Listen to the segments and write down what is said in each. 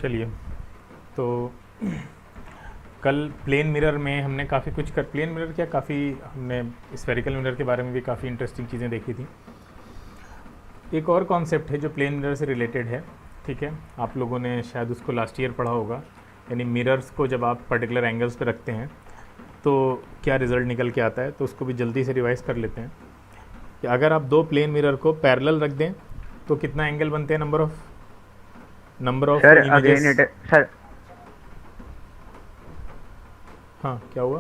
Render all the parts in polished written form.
चलिए, तो कल प्लेन मिरर में हमने काफ़ी कुछ कर प्लेन मिरर क्या काफ़ी हमने स्फेरिकल मिरर के बारे में भी काफ़ी इंटरेस्टिंग चीज़ें देखी थी। एक और कॉन्सेप्ट है जो प्लेन मिरर से रिलेटेड है, ठीक है, आप लोगों ने शायद उसको लास्ट ईयर पढ़ा होगा। यानी मिरर्स को जब आप पर्टिकुलर एंगल्स पे रखते हैं तो क्या रिज़ल्ट निकल के आता है, तो उसको भी जल्दी से रिवाइज़ कर लेते हैं कि अगर आप दो प्लेन मिरर को पैरेलल रख दें तो कितना एंगल बनते हैं, number of sir images. Again it sir हाँ, क्या हुआ?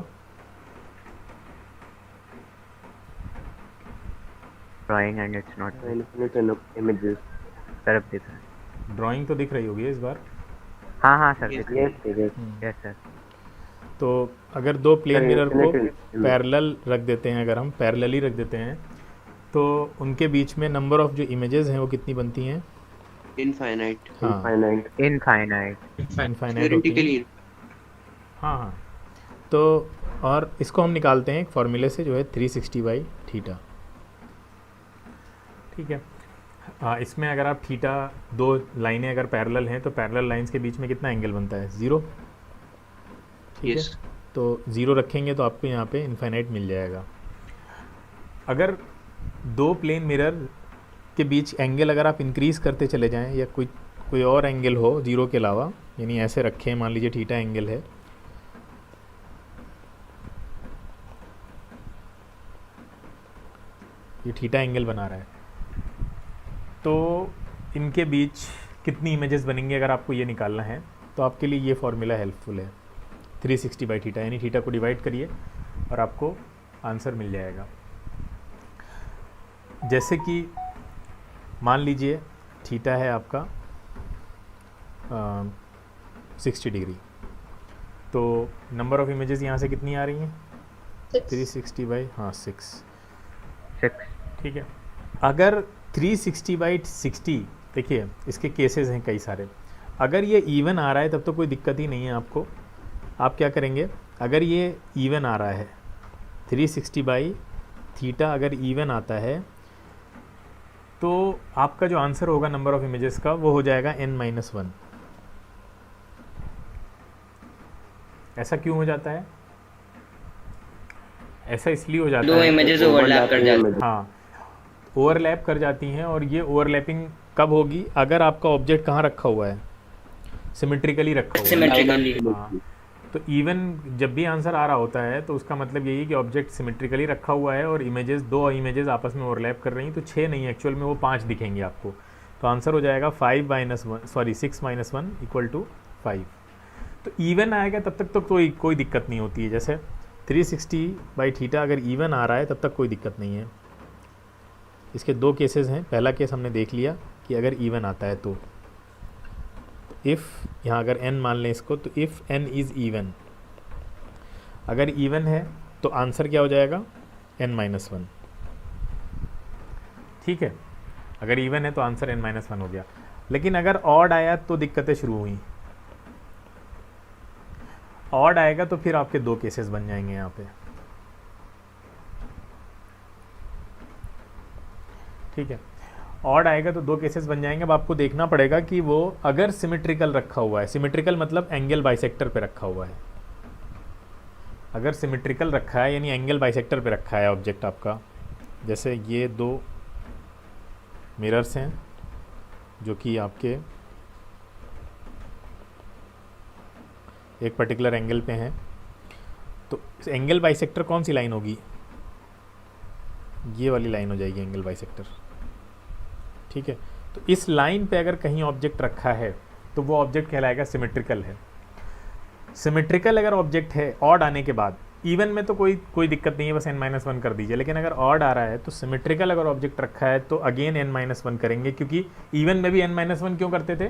Drawing and it's not infinite images. Sir अब दिख रहा है। ड्राइंग तो दिख रही होगी इस बार। हाँ हाँ सर दिख रहा Yes, है। yes. Yes sir. तो अगर दो प्लेन Sir, मिरर को infinite image. पैरेलल रख देते हैं, अगर हम पैरेलली रख देते हैं तो उनके बीच में नंबर ऑफ जो इमेजेस हैं वो कितनी बनती हैं? इनफाइनाइट हाँ, Infinite. इनफाइनाइट। इनफाइनाइट होती हैं। थ्योरेटिकली हाँ हाँ, तो और इसको हम निकालते हैं एक फॉर्मूले से जो है 360/थीटा, ठीक है। हाँ, इसमें अगर आप थीटा, दो लाइनें अगर पैरेलल हैं तो पैरेलल लाइंस के बीच में कितना एंगल बनता है? 0, ठीक यस है। तो 0 रखेंगे तो आपको यहाँ पे इनफाइनाइट मिल जाएगा। अगर दो प्लेन मिरर के बीच एंगल अगर आप इंक्रीज़ करते चले जाएं या कोई और एंगल हो 0 के अलावा, यानी ऐसे रखें, मान लीजिए थीटा एंगल है, ये थीटा एंगल बना रहा है, तो इनके बीच कितनी इमेजेस बनेंगी अगर आपको ये निकालना है तो आपके लिए ये फॉर्मूला हेल्पफुल है। 360/थीटा, यानी थीटा को डिवाइड करिए और आपको आंसर मिल जाएगा। जैसे कि मान लीजिए थीटा है आपका 60 डिग्री, तो नंबर ऑफ़ इमेजेस यहाँ से कितनी आ रही हैं? 360/6, ठीक है। अगर 360/60, देखिए इसके केसेस हैं कई सारे। अगर ये इवन आ रहा है तब तो कोई दिक्कत ही नहीं है आपको। आप क्या करेंगे, अगर ये इवन आ रहा है 360/थीटा अगर इवन आता है तो आपका जो आंसर होगा नंबर ऑफ़ इमेजेस का वो हो जाएगा n-1। ऐसा क्यों हो जाता है? ऐसा इसलिए हो जाता दो है, इमेजेस ओवरलैप कर जाती हैं। हाँ, ओवरलैप कर जाती हैं। और ये ओवरलैपिंग कब होगी? अगर आपका ऑब्जेक्ट कहाँ रखा हुआ है? सिमेट्रिकली रखा हुआ है। सिमेट्रिकली। हाँ, तो इवन जब भी आंसर आ रहा होता है तो उसका मतलब यही है कि ऑब्जेक्ट सिमेट्रिकली रखा हुआ है और इमेजेस, दो इमेजेस आपस में ओवरलैप कर रही हैं, तो 6 नहीं, एक्चुअल में वो 5 दिखेंगे आपको। तो आंसर हो जाएगा 6 - 1 = 5। तो इवन आएगा तब तक तो कोई दिक्कत नहीं होती है। जैसे 360/थीटा अगर इवन आ रहा है तब तक कोई दिक्कत नहीं है। इसके दो केसेस हैं। पहला केस हमने देख लिया कि अगर इवन आता है तो इफ़, यहाँ अगर n मान लें इसको, तो इफ़ n इज़ इवन, अगर इवन है तो आंसर क्या हो जाएगा? n-1, ठीक है। अगर इवन है तो आंसर n-1 हो गया। लेकिन अगर ऑड आया तो दिक्कतें शुरू हुई। ऑड आएगा तो फिर आपके दो केसेस बन जाएंगे यहाँ पे, ठीक है। ऑड आएगा तो दो केसेस बन जाएंगे। अब आपको देखना पड़ेगा कि वो अगर सिमेट्रिकल रखा हुआ है, सिमेट्रिकल मतलब एंगल बाइसेक्टर पे रखा हुआ है। अगर सिमेट्रिकल रखा है यानी एंगल बाइसेक्टर पे रखा है ऑब्जेक्ट आपका, जैसे ये दो मिरर्स हैं जो कि आपके एक पर्टिकुलर एंगल पे हैं, तो इस एंगल बाइसेक्टर कौन सी लाइन होगी? ये वाली लाइन हो जाएगी एंगल बाइसेक्टर, ठीक है। तो इस लाइन पे अगर कहीं ऑब्जेक्ट रखा है तो वो ऑब्जेक्ट कहलाएगा सिमेट्रिकल है। सिमेट्रिकल अगर ऑब्जेक्ट है ऑड आने के बाद, इवन में तो कोई दिक्कत नहीं है, बस n-1 कर दीजिए। लेकिन अगर ऑड आ रहा है तो सिमेट्रिकल अगर ऑब्जेक्ट रखा है तो अगेन n-1 करेंगे, क्योंकि इवन में भी n-1 क्यों करते थे?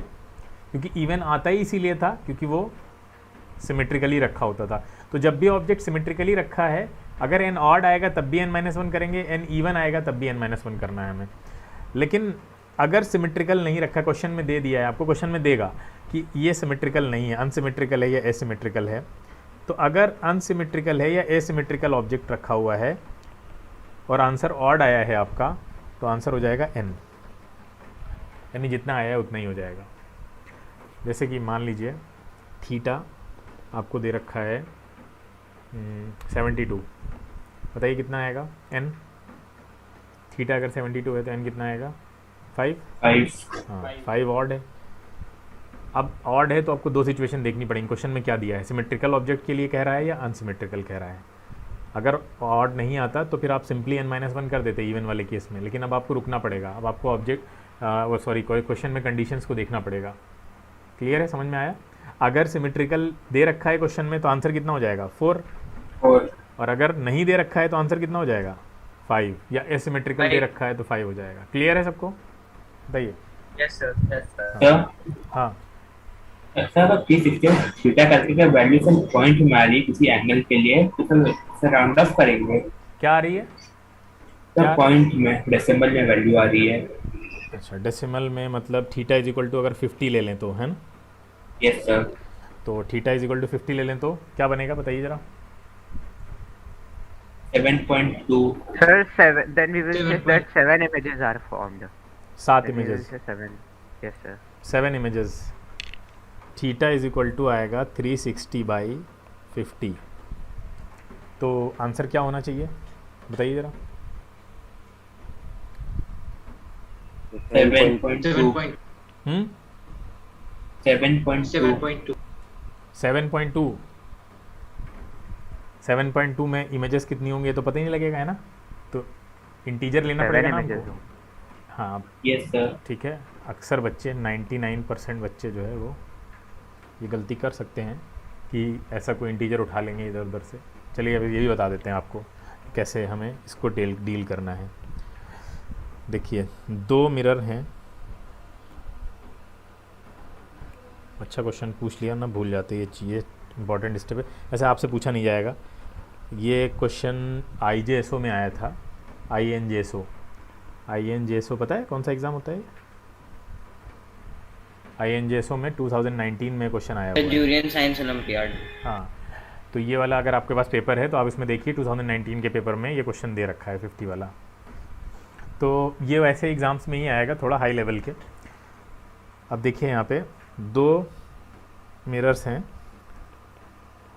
क्योंकि इवन आता ही इसीलिए था क्योंकि वो सिमेट्रिकली रखा होता था। तो जब भी ऑब्जेक्ट सिमेट्रिकली रखा है, अगर n ऑड आएगा तब भी n-1 करेंगे, n इवन आएगा तब भी n-1 करना है हमें। लेकिन अगर सिमेट्रिकल नहीं रखा, क्वेश्चन में दे दिया है आपको, क्वेश्चन में देगा कि ये सिमेट्रिकल नहीं है, अनसिमेट्रिकल है या एसिमेट्रिकल है, तो अगर अनसिमेट्रिकल है या एसिमेट्रिकल ऑब्जेक्ट रखा हुआ है और आंसर ऑड आया है आपका, तो आंसर हो जाएगा n, यानी जितना आया है उतना ही हो जाएगा। जैसे कि मान लीजिए थीटा आपको दे रखा है 72, बताइए कितना आएगा एन। थीटा अगर 72 है तो एन कितना आएगा 5। 5 हाँ 5 ऑड है। अब ऑड है तो आपको दो सिचुएशन देखनी पड़ेगी। क्वेश्चन में क्या दिया है, सिमेट्रिकल ऑब्जेक्ट के लिए कह रहा है या अनसिमेट्रिकल कह रहा है। अगर ऑड नहीं आता तो फिर आप सिंपली n-1 कर देते इवन वाले केस में, लेकिन अब आपको रुकना पड़ेगा। अब आपको ऑब्जेक्ट वो सॉरी कोई क्वेश्चन में कंडीशंस को देखना पड़ेगा। क्लियर है, समझ में आया। अगर सिमेट्रिकल दे रखा है क्वेश्चन में तो आंसर कितना हो जाएगा 4, और अगर नहीं दे रखा है तो आंसर कितना हो जाएगा 5, या एसिमेट्रिकल दे रखा है तो 5 हो जाएगा। क्लियर है सबको, बताइए। Yes sir, yes sir. Sir हाँ सर अब किस सिस्टम थीटा करके क्या वैल्यू से पॉइंट में आ रही है किसी एंगल के लिए, तो सर राउंड ऑफ करेंगे। क्या आ रही है, सर क्या? पॉइंट में डेसिमल में वैल्यू आ रही है। अच्छा डेसिमल में मतलब थीटा इज इक्वल टू अगर 50 ले लें तो, है ना। Yes sir. तो थीटा इज इक्वल टू 50 ले लें तो क्या बनेगा बताइए ज़रा। 7.2 Sir, seven. Then we will say 7 that 7 images are formed. 7 Then we will images, say 7. Yes, sir. 7 images. Theta is equal to आएगा 360/50। तो आंसर क्या होना चाहिए बताइए ज़रा। 7.2 7.2 7.2 7.2 में इमेजेस कितनी होंगी ये तो पता ही नहीं लगेगा, है ना। तो इंटीजर लेना 7 पड़ेगा ना images. हमको। हाँ यस सर। ठीक है। अक्सर बच्चे 99% बच्चे जो है वो ये गलती कर सकते हैं कि ऐसा कोई इंटीजर उठा लेंगे इधर उधर से। चलिए अभी ये भी बता देते हैं आपको कैसे हमें इसको डील करना है। देखिए 2 मिरर हैं। अच्छा क्वेश्चन पूछ लिया ना, भूल जाते ये चीज़ें, इंपॉर्टेंट स्टेप है। वैसे आपसे पूछा नहीं जाएगा, ये क्वेश्चन IJSO में आया था। INJSO पता है कौन सा एग्ज़ाम होता है। INJSO में 2019 में क्वेश्चन आया हुआ है। Durian science olympiad. हाँ तो ये वाला अगर आपके पास पेपर है तो आप इसमें देखिए 2019 के पेपर में ये क्वेश्चन दे रखा है 50 वाला। तो ये वैसे एग्ज़ाम्स में ही आएगा, थोड़ा हाई लेवल के। अब देखिए यहाँ पे 2 मिरर्स हैं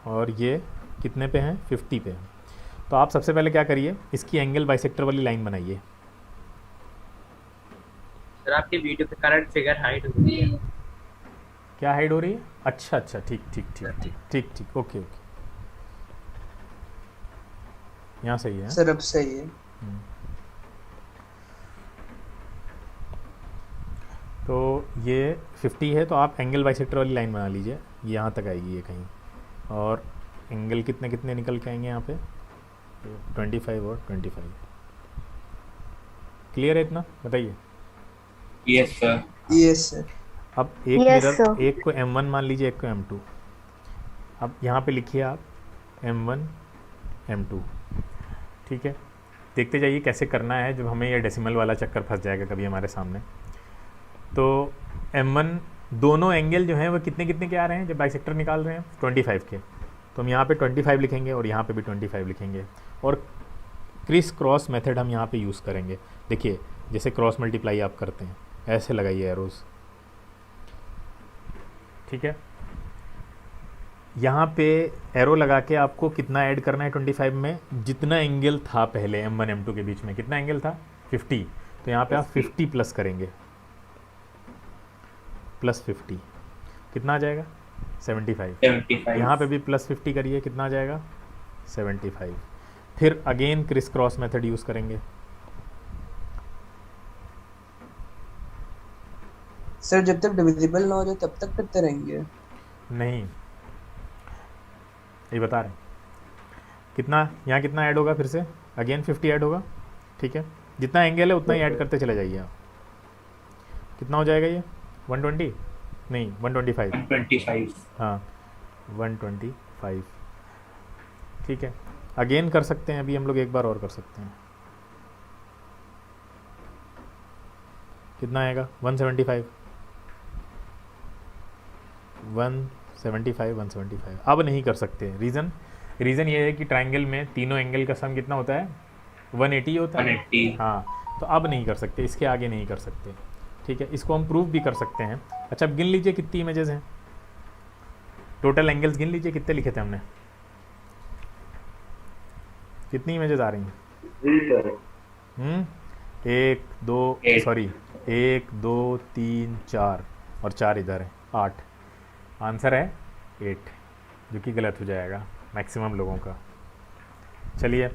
और ये कितने पे हैं 50 पे हैं। तो आप सबसे पहले क्या करिए, इसकी एंगल बाइसेक्टर वाली लाइन बनाइए। सर आपकी वीडियो पे करंट फिगर हाइड हो रही है। क्या हाइड हो रही है? अच्छा अच्छा ठीक ठीक ठीक ठीक ठीक ठीक ओके ओके, यहाँ सही है। सर अब सही है। तो ये 50 है तो आप एंगल बाइसेक्टर वाली लाइन बना लीजिए, यहाँ तक आएगी ये कहीं। और एंगल कितने कितने निकल के आएंगे यहाँ पे 25 और 25। क्लियर है इतना, बताइए। Yes sir. Yes sir. अब एक Yes, मिरर, sir. एक को M1 मान लीजिए, एक को M2। अब यहाँ पे लिखिए आप M1 M2, ठीक है। देखते जाइए कैसे करना है, जब हमें ये डेसिमल वाला चक्कर फंस जाएगा कभी हमारे सामने। तो M1 दोनों एंगल जो हैं वो कितने कितने के आ रहे हैं जब बाइसेक्टर निकाल रहे हैं 25 के। तो हम यहाँ पे 25 लिखेंगे और यहाँ पे भी 25 लिखेंगे। और क्रिस क्रॉस मेथड हम यहाँ पे यूज़ करेंगे। देखिए जैसे क्रॉस मल्टीप्लाई आप करते हैं ऐसे लगाइए एरोज़, ठीक है। यहाँ पे एरो लगा के आपको कितना ऐड करना है 25 में, जितना एंगल था पहले M1 M2 के बीच में, कितना एंगल था 50। तो यहाँ पे आप 50 प्लस करेंगे, प्लस 50 कितना आ जाएगा 75। 75 यहाँ पे भी प्लस 50 करिए, कितना आ जाएगा 75। फिर again criss cross method use करेंगे। सर जब तक डिविजिबल ना हो जाए तब तक करते रहेंगे। नहीं ये बता रहे हैं कितना, यहाँ कितना ऐड होगा, फिर से अगेन 50 ऐड होगा, ठीक है। जितना एंगल है उतना ही ऐड करते चले जाइए आप। कितना हो जाएगा ये 120 नहीं 125, 125 हाँ 125, ठीक है। अगेन कर सकते हैं, अभी हम लोग एक बार और कर सकते हैं। कितना आएगा 175 175। अब नहीं कर सकते, रीज़न ये है कि ट्राइंगल में तीनों एंगल का सम कितना होता है 180 होता है। 180 हाँ तो अब नहीं कर सकते, इसके आगे नहीं कर सकते। ठीक है, इसको हम प्रूव भी कर सकते हैं। अच्छा, अब गिन लीजिए कितनी इमेजेस हैं, टोटल एंगल्स गिन लीजिए कितने लिखे थे हमने, कितनी इमेजेस आ रही हैं? एक दो, सॉरी 1 2 3 4 और 4 इधर है, 8। आंसर है 8, जो कि गलत हो जाएगा मैक्सिमम लोगों का। चलिए,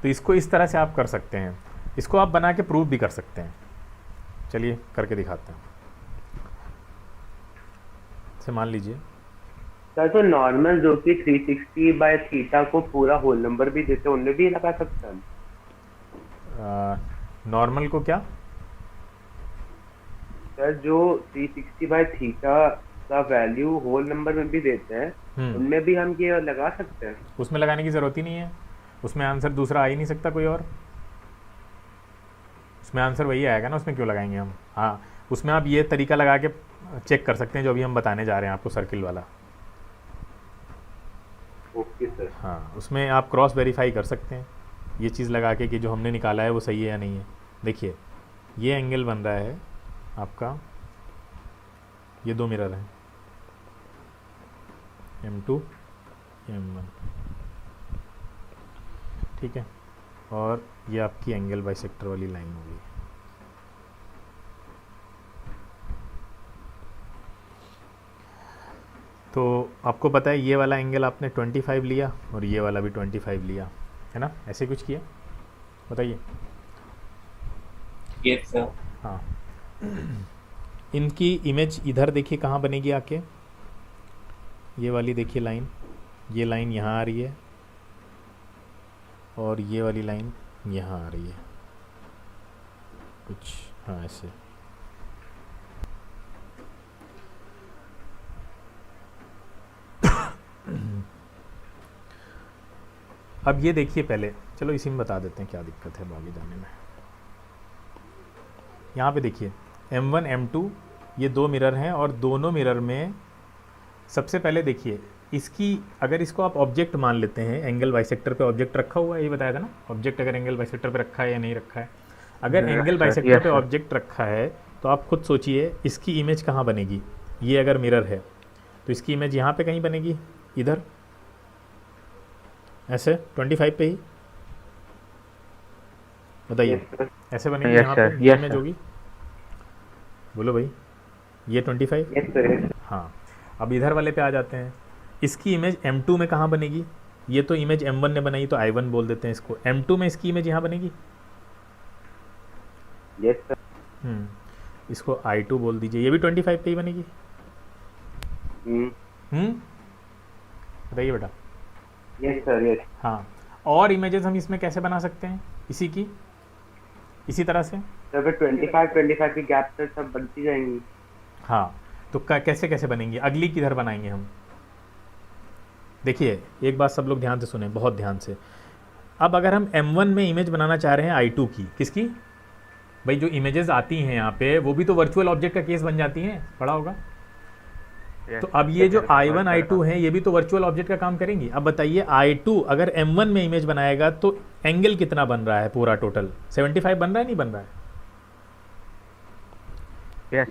तो इसको इस तरह से आप कर सकते हैं, इसको आप बना के प्रूव भी कर सकते हैं। चलिए करके दिखाते हैं। से मान लीजिए सर, तो नॉर्मल जो कि 360 बाय थीटा को पूरा होल नंबर भी देते हैं, उनमें भी लगा सकते हैं? नॉर्मल को क्या सर, जो 360 बाय थीटा का वैल्यू होल नंबर में भी देते हैं, उनमें भी हम ये लगा सकते हैं? उसमें लगाने की ज़रूरत ही नहीं है, उसमें आंसर दूसरा आ ही नहीं सकता कोई और, उसमें आंसर वही आएगा ना, उसमें क्यों लगाएंगे हम। हाँ, उसमें आप ये तरीका लगा के चेक कर सकते हैं जो अभी हम बताने जा रहे हैं आपको, सर्किल वाला। Okay sir. हाँ, उसमें आप क्रॉस वेरीफाई कर सकते हैं ये चीज़ लगा के कि जो हमने निकाला है वो सही है या नहीं है। देखिए, ये एंगल बन रहा है आपका, ये 2 मिरर हैं, M2 M1, ठीक है, और ये आपकी एंगल बाइसेक्टर वाली लाइन होगी। तो आपको पता है ये वाला एंगल आपने 25 लिया और ये वाला भी 25 लिया, है ना, ऐसे कुछ किया, बताइए। Yes sir. हाँ, इनकी इमेज इधर देखिए कहाँ बनेगी आके, ये वाली देखिए लाइन, ये लाइन यहाँ आ रही है और ये वाली लाइन यहाँ आ रही है कुछ, हाँ ऐसे। अब ये देखिए पहले, चलो इसी में बता देते हैं क्या दिक्कत है आगे जाने में। यहाँ पे देखिए M1 M2 ये 2 मिरर हैं और दोनों मिरर में सबसे पहले देखिए इसकी, अगर इसको आप ऑब्जेक्ट मान लेते हैं, एंगल बाइसेक्टर पे ऑब्जेक्ट रखा हुआ है, ये बताया था ना, ऑब्जेक्ट अगर एंगल बाइसेक्टर पे रखा है या नहीं रखा है। अगर एंगल बाइसेक्टर पे ऑब्जेक्ट रखा है तो आप खुद सोचिए इसकी इमेज कहाँ बनेगी। ये अगर मिरर है तो इसकी इमेज यहाँ पे कहीं बनेगी, इधर ऐसे 25 पे ही, बताइए ऐसे बनेगी, यहाँ पे ये इमेज होगी, बोलो भाई, ये 25। हाँ, अब इधर वाले पे आ जाते हैं, इसकी इमेज M2 में कहाँ बनेगी, ये तो इमेज M1 ने बनाई तो I1 बोल देते हैं इसको, M2 में इसकी इमेज यहाँ बनेगी। Yes sir. इसको I2 बोल दीजिए, ये भी 25 पे ही बनेगी। बताइए बेटा। Yes sir, yes. हाँ, और इमेजेस हम इसमें कैसे बना सकते हैं इसी की, इसी तरह से सर 25 की गैप से सब बनती जाएंगी। हाँ, तो कैसे कैसे बनेंगी, अगली किधर बनाएंगे हम। देखिए एक बात सब लोग ध्यान से सुने, बहुत ध्यान से। अब अगर हम M1 में इमेज बनाना चाह रहे हैं I2 की, किसकी भाई, जो इमेजेस आती हैं यहाँ पे वो भी तो वर्चुअल ऑब्जेक्ट का केस बन जाती हैं, पढ़ा होगा। तो अब ये जो I1 I2 हैं ये भी तो वर्चुअल ऑब्जेक्ट का काम करेंगी। अब बताइए I2 अगर M1 में इमेज बनाएगा तो एंगल कितना बन रहा है, पूरा टोटल 75 बन रहा है, नहीं बन रहा है।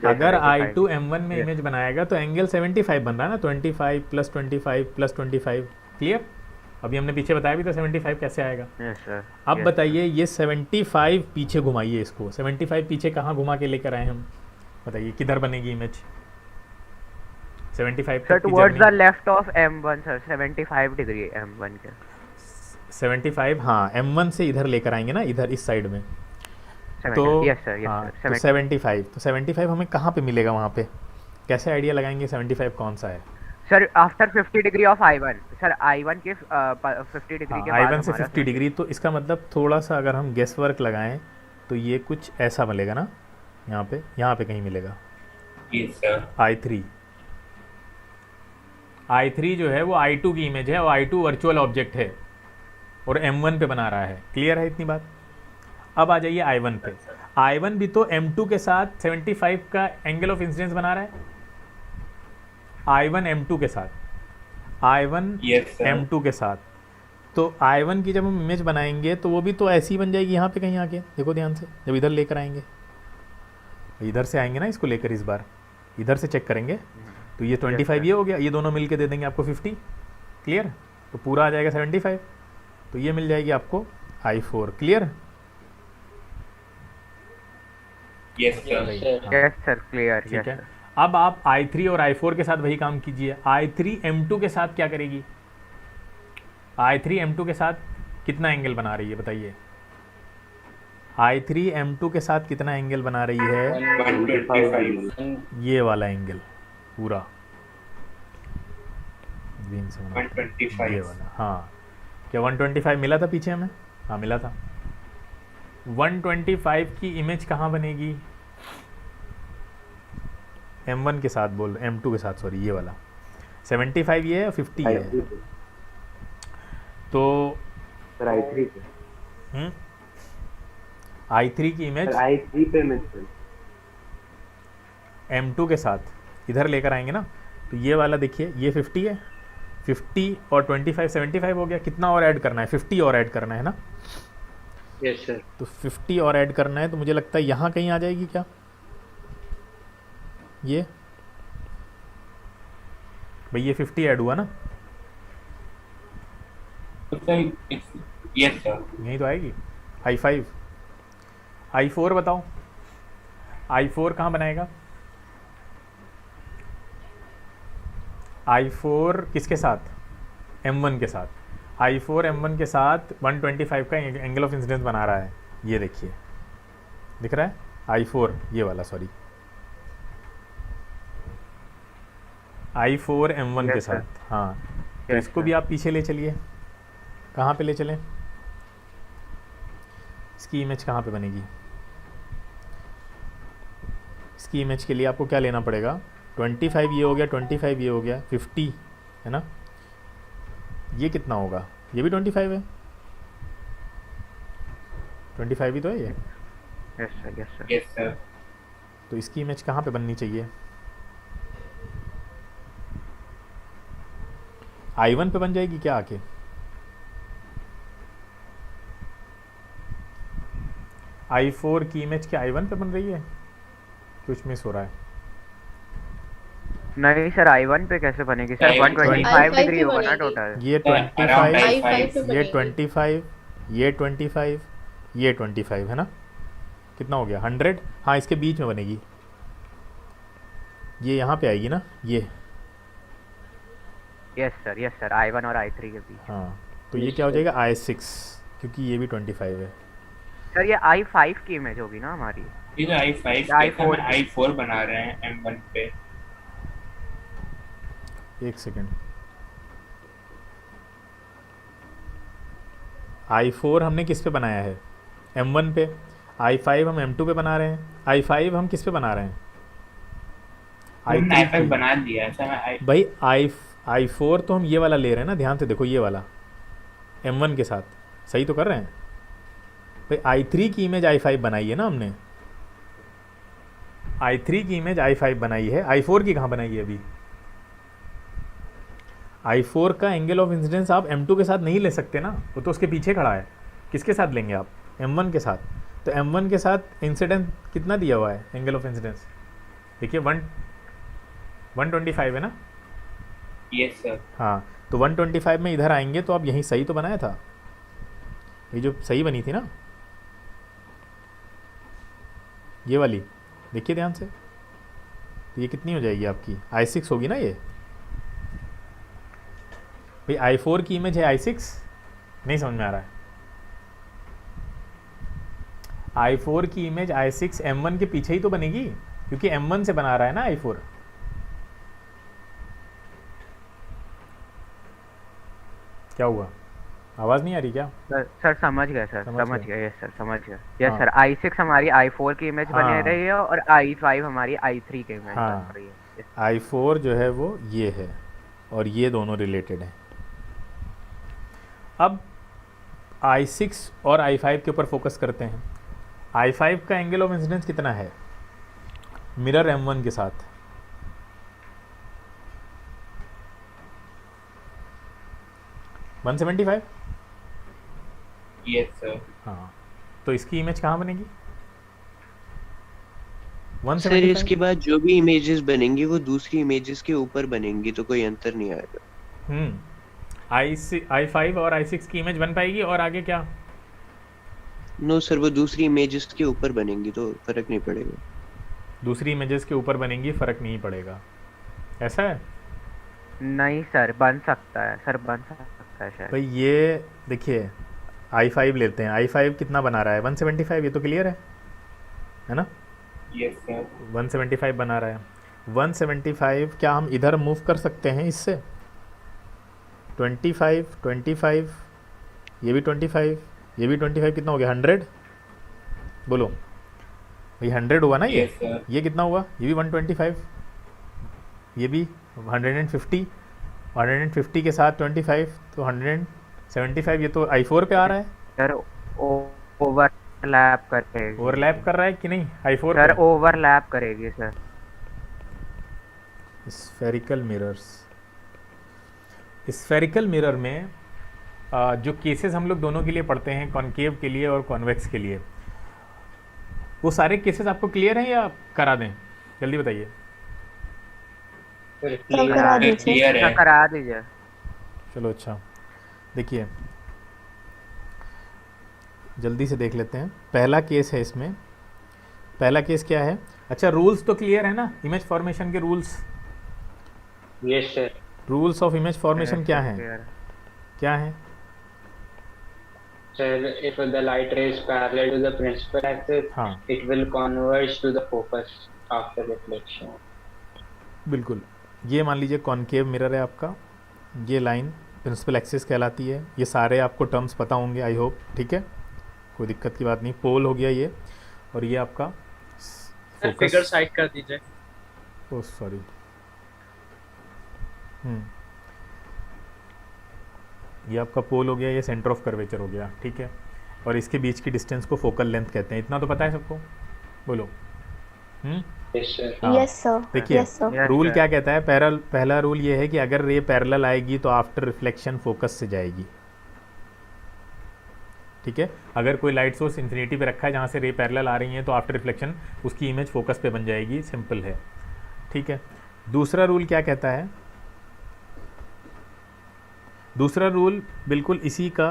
अगर I2 M1 में इमेज बनाएगा तो एंगल 75 बन रहा है ना, 25 + 25 + 25, क्लियर। अभी हमने पीछे बताया भी था 75 कैसे आएगा। अब बताइए ये 75 पीछे घुमाइए इसको, 75 पीछे कहाँ घुमा के लेकर आए हम, बताइए किधर बनेगी image 75 sir towards the left of M1 sir, 75 degree M1 के 75। हाँ, M1 से इधर लेकर आएंगे ना, इधर इस साइड में, तो यस सर, हाँ, तो 75, तो 75 हमें कहाँ पे मिलेगा, वहाँ पे कैसे आइडिया लगाएंगे 75 कौन सा है। Sir after 50 degree of I1, sir I1 के 50 डिग्री के बाद I1 से 50 डिग्री, तो इसका मतलब थोड़ा सा अगर हम गेस वर्क लगाएं तो ये कुछ ऐसा मिलेगा ना, यहाँ पे कहीं मिलेगा। I3 जो है वो I2 की इमेज है और I2 वर्चुअल ऑब्जेक्ट है और M1 पे बना रहा है, क्लियर है इतनी बात। अब आ जाइए I1 पे, I1 भी तो M2 के साथ 75 का एंगल ऑफ इंसिडेंस बना रहा है, I1 M2 के साथ, I1 M2 के साथ। तो I1 की जब हम इमेज बनाएंगे तो वो भी तो ऐसी बन जाएगी, यहाँ पे कहीं आके देखो ध्यान से, जब इधर लेकर आएंगे इधर से आएंगे ना इसको लेकर, इस बार इधर से चेक करेंगे तो ये 25 ये हो गया, ये दोनों मिल के दे देंगे आपको 50। क्लियर? तो पूरा आ जाएगा 75, तो ये मिल जाएगी आपको I4। Clear? Yes sir. Yes sir, clear. ठीक यस है। सर। अब आप I3 और I4 के साथ वही काम कीजिए। I3 M2 के साथ क्या करेगी? I3 M2 के साथ कितना एंगल बना रही है बताइए? I3 M2 के साथ कितना एंगल बना रही है? 125 ये वाला एंगल पूरा ग्रीन से बनाते हैं। 125 ये वाला, हाँ। क्या 125 मिला था पीछे हमें? हाँ मिला था। 125 की इमेज कहाँ बनेगी? M1 के साथ बोल, M2 के साथ, सॉरी, ये वाला 75 ये है, 50 ये है। तो सर I3 पे I3 की इमेज सर I3 पे मिल M2 के साथ इधर लेकर आएंगे ना, तो ये वाला देखिए, ये 50 है, 50 और 25 75 हो गया। कितना और ऐड करना है? 50 और ऐड करना है ना। Yes sir. तो 50 और ऐड करना है, तो मुझे लगता है यहाँ कहीं आ जाएगी क्या? ये भाई ये 50 ऐड हुआ ना, यस सर। यहीं तो आएगी। I5 I4 बताओ, I4 कहाँ बनाएगा? I4 किसके साथ? M1 के साथ। I4 M1 के साथ 125 का एंगल ऑफ इंसिडेंस बना रहा है, ये देखिए दिख रहा है। I4 ये वाला, सॉरी, I4 M1 के Yes, sir. साथ, हाँ। तो Yes, इसको sir. भी आप पीछे ले चलिए। कहाँ पे ले चलें? इसकी इमेज कहाँ पे बनेगी? इसकी इमेज के लिए आपको क्या लेना पड़ेगा? 25 ये हो गया, 25 ये हो गया, 50 है ना। ये कितना होगा? ये भी 25 है, 25 ही तो है ये। Yes sir. Yes sir. Yes sir. तो इसकी इमेज कहाँ पे बननी चाहिए? I1 पे बन जाएगी क्या आके? I4 की इमेज क्या I1 पे बन रही है? कुछ मिस हो रहा है। नहीं सर, I1 पे कैसे बनेगी सर? I1 125 पे डिग्री होगा ना बनेगी। टोटल। ये around 25, I5 पे ये बनेगी। 25, ये 25, ये 25 है ना। कितना हो गया? 100। हाँ, इसके बीच में बनेगी, ये यहाँ पे आएगी ना, ये। Yes sir. Yes sir, I1 और I3 के बीच। हाँ, तो ये क्या हो जाएगा? I6, क्योंकि ये भी 25 है। सर ये I5 की इमेज होगी ना हमारी। ये जो I5 I4 I4 बना रहे हैं M1 पे। एक सेकेंड, I4 हमने किस पे बनाया है? M1 पे। I5 हम M2 पे बना रहे हैं। I5 हम किस पे बना रहे हैं? हमने I3 I5 बना दिया है सर। मैं भाई I4 तो हम ये वाला ले रहे हैं ना, ध्यान से देखो, ये वाला M1 के साथ, सही तो कर रहे हैं भाई। I3 की इमेज I5 बनाई है ना हमने, I3 की इमेज I5 बनाई है। I4 की कहाँ बनाई है अभी? I4 का एंगल ऑफ इंसिडेंस आप M2 के साथ नहीं ले सकते ना, वो तो उसके पीछे खड़ा है। किसके साथ लेंगे आप? M1 के साथ। तो M1 के साथ इंसिडेंस कितना दिया हुआ है एंगल ऑफ इंसिडेंस? देखिए 125 है ना। Yes sir. हाँ, तो 125 में इधर आएंगे तो आप यहीं सही तो बनाया था, ये जो सही बनी थी ना, ये वाली देखिए ध्यान से। तो ये कितनी हो जाएगी आपकी? I6 होगी ना ये भाई। I4 की इमेज है I6, नहीं समझ में आ रहा है? I4 की इमेज I6 M1 के पीछे ही तो बनेगी, क्योंकि M1 से बना रहा है ना I4। क्या हुआ? आवाज़ नहीं आ रही क्या? सर समझ गए सर, समझ समझ गए। गए। यस सर, समझ गए। यस हाँ। सर, I6 हमारी I4 की इमेज बन हाँ। रही है और I5 हमारी I3 की इमेज हाँ। बन रही है। Yes, I4 जो है वो ये है, और ये दोनों रिलेटेड हैं। अब I6 और I5 के ऊपर फोकस करते हैं। I5 का एंगल ऑफ इंसिडेंस कितना है मिरर M1 के साथ? $175। Yes sir. हाँ, तो इसकी इमेज कहाँ बनेगी? सर 175। इसके बाद जो भी इमेजेस बनेंगी वो दूसरी इमेजेस के ऊपर बनेंगी, तो कोई अंतर नहीं आएगा। i5 और i6 की इमेज बन पाएगी, और आगे क्या? नो सर, वो दूसरी इमेजेस के ऊपर बनेंगी तो फर्क नहीं पड़ेगा। दूसरी इमेजेस के ऊपर बनेंगी, फ़र्क नहीं पड़ेगा, ऐसा है? नहीं सर, बन सकता है सर, बन सकता है शायद। भाई ये देखिए, i5 लेते हैं, i5 कितना बना रहा है? 175, ये तो क्लियर है ना? Yes sir. 175 बना रहा है। 175 क्या हम इधर मूव कर सकते हैं इससे? 25, ये भी 25, ये भी 25, कितना हो गया? 100। बोलो भाई, 100 हुआ ना ये? Yes, sir. ये कितना हुआ? ये भी 125, ये भी 150, 150 के साथ 25 तो 175। ये तो i4 पे आ रहा है। सर ओवरलैप करेगी। ओवरलैप कर रहा है कि नहीं i4 सर पे? ओवरलैप करेगी sir. Spherical mirrors, spherical mirror में जो केसेस हम लोग दोनों के लिए पढ़ते हैं, कॉनकेव के लिए और कॉन्वेक्स के लिए, वो सारे केसेस आपको क्लियर हैं या करा दें? जल्दी बताइए। करा दीजिए। क्लियर है। करा दीजिए। चलो अच्छा, देखिए जल्दी से देख लेते हैं। पहला केस है इसमें, पहला केस क्या है? अच्छा, रूल्स तो क्लियर है ना, इमेज फॉर्मेशन के rules? Yes sir. Rules of image formation क्या हैं? क्या हैं? Sir, if the light ray is parallel to the principal axis, हाँ it will converge to the focus after reflection. बिल्कुल। ये मान लीजिए कॉनकेव मिरर है आपका, ये लाइन प्रिंसिपल एक्सिस कहलाती है। ये सारे आपको टर्म्स पता होंगे आई होप, ठीक है, कोई दिक्कत की बात नहीं। पोल हो गया ये, और ये आपका फिगर फोकस। साइड कर दीजिए। ओह सॉरी, ये आपका पोल हो गया, ये सेंटर ऑफ कर्वेचर हो गया, ठीक है। और इसके बीच की डिस्टेंस को फोकल लेंथ कहते हैं। इतना तो पता है सबको? बोलो। Yes sir. हाँ। Yes sir. देखिए yes sir. Yes, rule sir. क्या कहता है? पहला रूल ये है कि अगर रे पैरेलल आएगी तो आफ्टर रिफ्लेक्शन फोकस से जाएगी, ठीक है। अगर कोई लाइट सोर्स इन्फिनिटी पे रखा है जहाँ से रे पैरेलल आ रही है तो आफ्टर रिफ्लेक्शन उसकी इमेज फोकस पे बन जाएगी, सिंपल है, ठीक है। दूसरा रूल क्या कहता है? दूसरा रूल बिल्कुल इसी का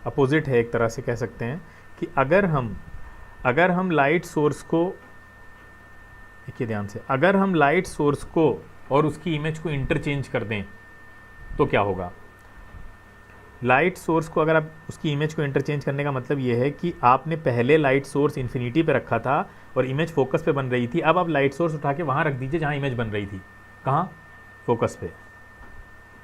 अपोजिट है, एक तरह से कह सकते हैं कि अगर हम लाइट सोर्स को, देखिए ध्यान से, अगर हम लाइट सोर्स को और उसकी इमेज को इंटरचेंज कर दें तो क्या होगा? लाइट सोर्स को अगर आप उसकी इमेज को इंटरचेंज करने का मतलब ये है कि आपने पहले लाइट सोर्स इन्फिनिटी पे रखा था और इमेज फोकस पे बन रही थी, अब आप लाइट सोर्स उठा के वहाँ रख दीजिए जहाँ इमेज बन रही थी। कहाँ? फोकस पे।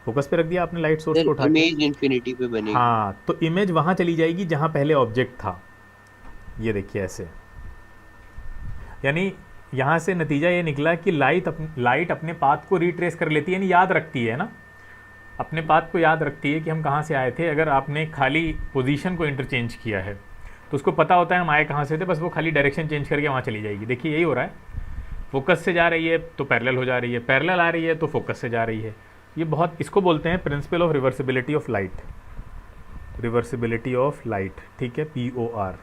फोकस पे रख दिया आपने लाइट सोर्स को उठा के, इमेज इन्फिनिटी पे बनेगी। हाँ, तो इमेज वहाँ चली जाएगी जहाँ पहले ऑब्जेक्ट था। ये देखिए ऐसे, यानी यहाँ से नतीजा ये निकला कि लाइट अपने पाथ को रिट्रेस कर लेती है, यानी याद रखती है ना, अपने पाथ को याद रखती है कि हम कहाँ से आए थे। अगर आपने खाली पोजीशन को इंटरचेंज किया है तो उसको पता होता है हम आए कहाँ से थे, बस वो खाली डायरेक्शन चेंज करके वहाँ चली जाएगी। देखिए यही हो रहा है, फोकस से जा रही है तो पैरेलल हो जा रही है, पैरेलल आ रही है तो फोकस से जा रही है। ये बहुत, इसको बोलते हैं principle of reversibility of light, reversibility of light, ठीक है, POR।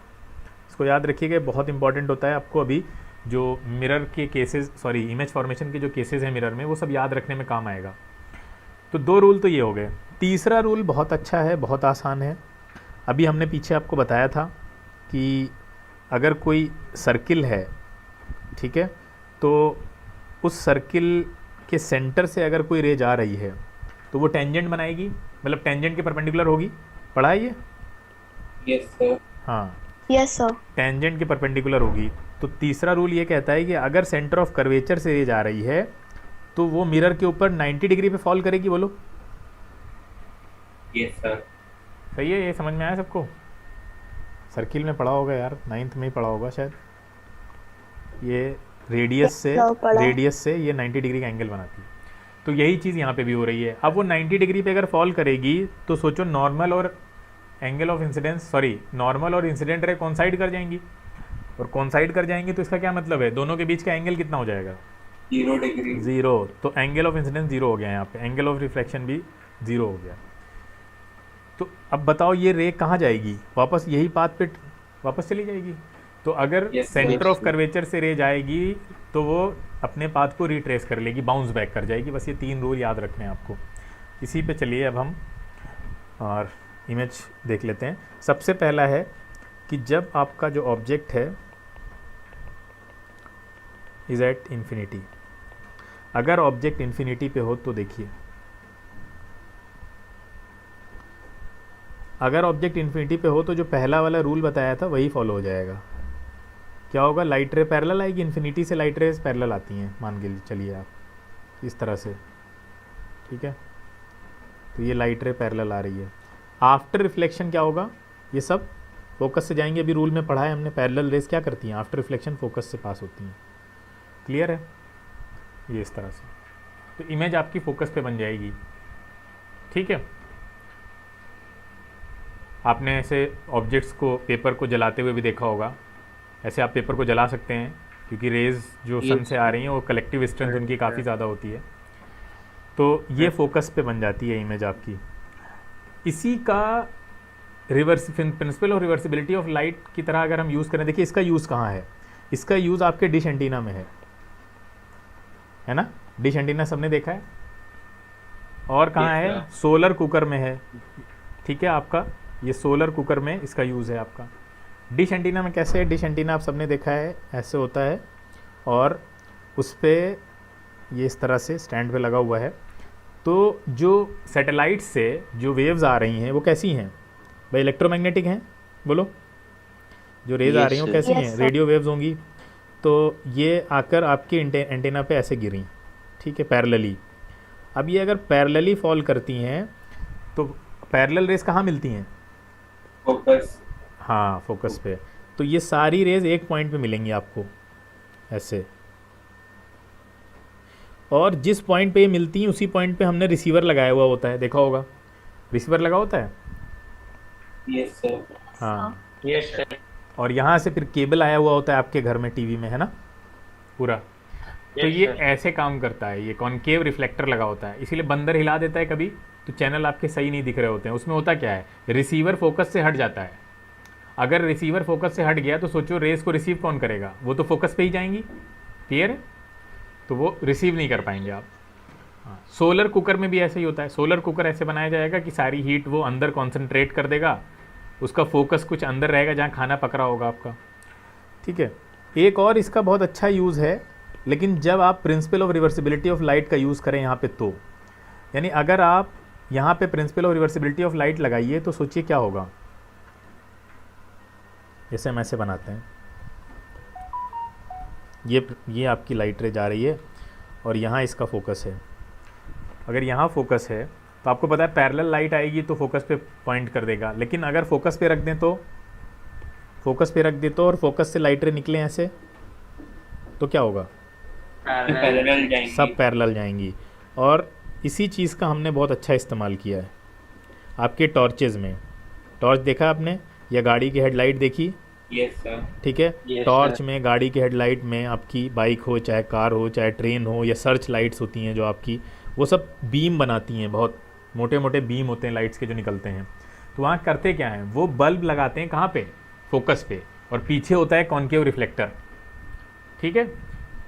इसको याद रखिएगा, बहुत इंपॉर्टेंट होता है आपको। अभी जो मिरर के केसेस, सॉरी इमेज फॉर्मेशन के जो केसेस हैं मिरर में, वो सब याद रखने में काम आएगा। तो दो रूल तो ये हो गए। तीसरा रूल बहुत अच्छा है, बहुत आसान है। अभी हमने पीछे आपको बताया था कि अगर कोई सर्किल है, ठीक है, तो उस सर्किल के सेंटर से अगर कोई रे जा रही है तो वो टेंजेंट बनाएगी, मतलब टेंजेंट के परपेंडिकुलर होगी। पढ़ा है ये? Yes sir. हाँ, यस सर। टेंजेंट के परपेंडिकुलर होगी। तो तीसरा रूल ये कहता है कि अगर सेंटर ऑफ कर्वेचर से रे जा रही है तो वो मिरर के ऊपर 90 डिग्री पे फॉल करेगी। बोलो। Yes sir. सही है, ये समझ में आया सबको? सर्किल में पढ़ा होगा यार, 9th में ही पढ़ा होगा शायद। ये रेडियस से ये 90 डिग्री का एंगल बनाती है। तो यही चीज़ यहाँ पे भी हो रही है। अब वो 90 डिग्री पे अगर फॉल करेगी तो सोचो नॉर्मल और angle of incidence, sorry normal और इंसिडेंट रे कोइंसाइड कर जाएंगी, और कोइंसाइड कर जाएंगी तो इसका क्या मतलब है? दोनों के बीच का एंगल कितना हो जाएगा? 0 डिग्री। 0। तो एंगल ऑफ इंसिडेंस 0 हो गया यहाँ पे, एंगल ऑफ रिफ्लेक्शन भी 0 हो गया। तो अब बताओ ये रे कहाँ जाएगी? वापस यही पाथ पे वापस चली जाएगी। तो अगर Yes, centre yes, of sir. Curvature से रे जाएगी तो वो अपने पाथ को रिट्रेस कर लेगी, बाउंस बैक कर जाएगी। बस ये 3 रूल याद रखने हैं आपको। इसी पे चलिए अब हम और इमेज देख लेते हैं। सबसे पहला है कि जब आपका जो ऑब्जेक्ट है इज एट इन्फिनिटी, अगर ऑब्जेक्ट इन्फिनिटी पे हो तो देखिए, अगर ऑब्जेक्ट इन्फिनिटी पे हो तो जो पहला वाला रूल बताया था वही फॉलो हो जाएगा। क्या होगा, लाइट रे पैरेलल आएगी, इन्फिनिटी से लाइट रेज पैरेलल आती हैं, मान के चलिए आप इस तरह से, ठीक है। तो ये लाइट रे पैरेलल आ रही है। आफ्टर रिफ्लेक्शन क्या होगा, ये सब फोकस से जाएंगे। अभी रूल में पढ़ा है हमने, पैरेलल रेज क्या करती हैं, आफ्टर रिफ्लेक्शन फोकस से पास होती हैं। क्लियर है, ये इस तरह से। तो इमेज आपकी फोकस पे बन जाएगी, ठीक है। आपने ऐसे ऑब्जेक्ट्स को, पेपर को जलाते हुए भी देखा होगा। ऐसे आप पेपर को जला सकते हैं क्योंकि रेज जो सन से आ रही हैं वो कलेक्टिव स्ट्रेंथ उनकी काफ़ी ज़्यादा होती है। तो ये फोकस पे बन जाती है इमेज आपकी। इसी का रिवर्स प्रिंसिपल और रिवर्सिबिलिटी ऑफ लाइट की तरह अगर हम यूज़ करें, देखिए इसका यूज़ कहाँ है, इसका यूज़ आपके डिश एंटीना में है ना। डिश एंटीना सबने देखा है। और कहाँ है, सोलर कुकर में है, ठीक है। आपका ये सोलर कुकर में इसका यूज़ है आपका। डिश एंटीना में कैसे है, डिश एंटीना आप सबने देखा है, ऐसे होता है और उस पर ये इस तरह से स्टैंड पे लगा हुआ है। तो जो सैटेलाइट से जो वेव्स आ रही हैं वो कैसी हैं भाई, इलेक्ट्रोमैग्नेटिक हैं, बोलो। जो रेज आ रही हैं वो कैसी हैं, रेडियो वेव्स होंगी। तो ये आकर आपके एंटीना पे ऐसे गिरी, ठीक है, पैरेलली। अब ये अगर पैरेलली फॉल करती हैं तो पैरेलल रेज कहाँ मिलती हैं, फोकस, हाँ फोकस पे। तो ये सारी रेज एक पॉइंट पे मिलेंगी आपको ऐसे, और जिस पॉइंट पे ये मिलती हैं उसी पॉइंट पे हमने रिसीवर लगाया हुआ होता है, देखा होगा रिसीवर लगा होता है। यस सर, हाँ, Yes, sir. और यहाँ से फिर केबल आया हुआ होता है आपके घर में, टीवी में, है ना पूरा। तो Yes, ये sir. ऐसे काम करता है, ये कॉनकेव रिफ्लेक्टर लगा होता है, इसीलिए बंदर हिला देता है कभी तो चैनल आपके सही नहीं दिख रहे होते हैं। उसमें होता क्या है, रिसीवर फोकस से हट जाता है। अगर रिसीवर फोकस से हट गया तो सोचो रेस को रिसीव कौन करेगा, वो तो फोकस पे ही जाएंगी, क्लियर है। तो वो रिसीव नहीं कर पाएंगे आप। हाँ, सोलर कुकर में भी ऐसे ही होता है। सोलर कुकर ऐसे बनाया जाएगा कि सारी हीट वो अंदर कॉन्सेंट्रेट कर देगा, उसका फोकस कुछ अंदर रहेगा जहाँ खाना पक रहा होगा आपका, ठीक है। एक और इसका बहुत अच्छा यूज़ है, लेकिन जब आप principle of reversibility of light का यूज़ करें यहाँ पे, तो यानी अगर आप यहाँ पे principle of reversibility of light लगाइए तो सोचिए क्या होगा। जैसे हम ऐसे बनाते हैं, ये आपकी लाइट रे जा रही है और यहाँ इसका फोकस है। अगर यहाँ फोकस है तो आपको पता है पैरेलल लाइट आएगी तो फोकस पे पॉइंट कर देगा, लेकिन अगर फोकस पे रख दें तो, फोकस पे रख दे तो और फोकस से लाइट रे निकले ऐसे, तो क्या होगा, पैरेलल जाएंगी, सब पैरेलल जाएंगी। और इसी चीज़ का हमने बहुत अच्छा इस्तेमाल किया है आपके टॉर्चेज़ में। टॉर्च देखा आपने, या गाड़ी की हेडलाइट देखी, यस सर, ठीक है। Yes, torch sir. में, गाड़ी की हेडलाइट में, आपकी बाइक हो चाहे कार हो चाहे ट्रेन हो, या सर्च लाइट्स होती हैं जो आपकी, वो सब बीम बनाती हैं, बहुत मोटे मोटे बीम होते हैं लाइट्स के जो निकलते हैं। तो वहाँ करते क्या हैं, वो बल्ब लगाते हैं कहाँ पे, फोकस पे, और पीछे होता है कॉनकेव रिफ्लेक्टर, ठीक है।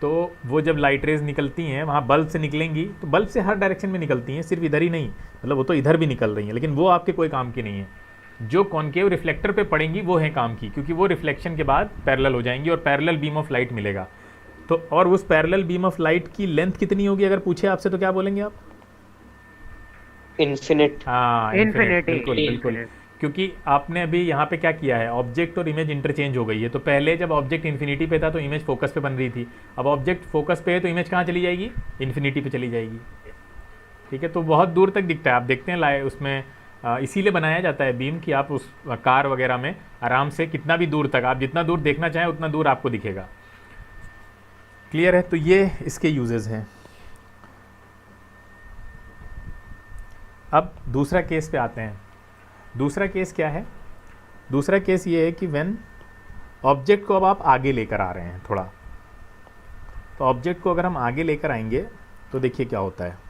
तो वो जब लाइट रेज निकलती हैं वहाँ बल्ब से निकलेंगी, तो बल्ब से हर डायरेक्शन में निकलती हैं, सिर्फ इधर ही नहीं, मतलब वो तो इधर भी निकल रही हैं, लेकिन वो आपके कोई काम की नहीं है। जो कॉनकेव रिफ्लेक्टर पे पड़ेंगी वो है काम की, क्योंकि वो रिफ्लेक्शन के बाद पैरेलल हो जाएंगी और पैरेलल बीम ऑफ लाइट मिलेगा। तो और उस पैरेलल बीम ऑफ लाइट की लेंथ कितनी होगी अगर पूछे आपसे तो क्या बोलेंगे आप, इन्फिनिट। हाँ Infinity. बिल्कुल बिल्कुल। क्योंकि आपने अभी यहाँ पे क्या किया है, ऑब्जेक्ट और इमेज इंटरचेंज हो गई है। तो पहले जब ऑब्जेक्ट इन्फिनिटी पे था तो इमेज फोकस पे बन रही थी, अब ऑब्जेक्ट फोकस पे है तो इमेज कहाँ चली जाएगी, इन्फिनिटी पे चली जाएगी, ठीक है। तो बहुत दूर तक दिखता है, आप देखते हैं उसमें इसीलिए बनाया जाता है बीम कि आप उस कार वगैरह में आराम से कितना भी दूर तक, आप जितना दूर देखना चाहें उतना दूर आपको दिखेगा, क्लियर है। तो ये इसके यूजेस हैं। अब दूसरा केस पे आते हैं। दूसरा केस क्या है, दूसरा केस ये है कि व्हेन ऑब्जेक्ट को अब आप आगे लेकर आ रहे हैं थोड़ा, तो ऑब्जेक्ट को अगर हम आगे लेकर आएंगे तो देखिए क्या होता है।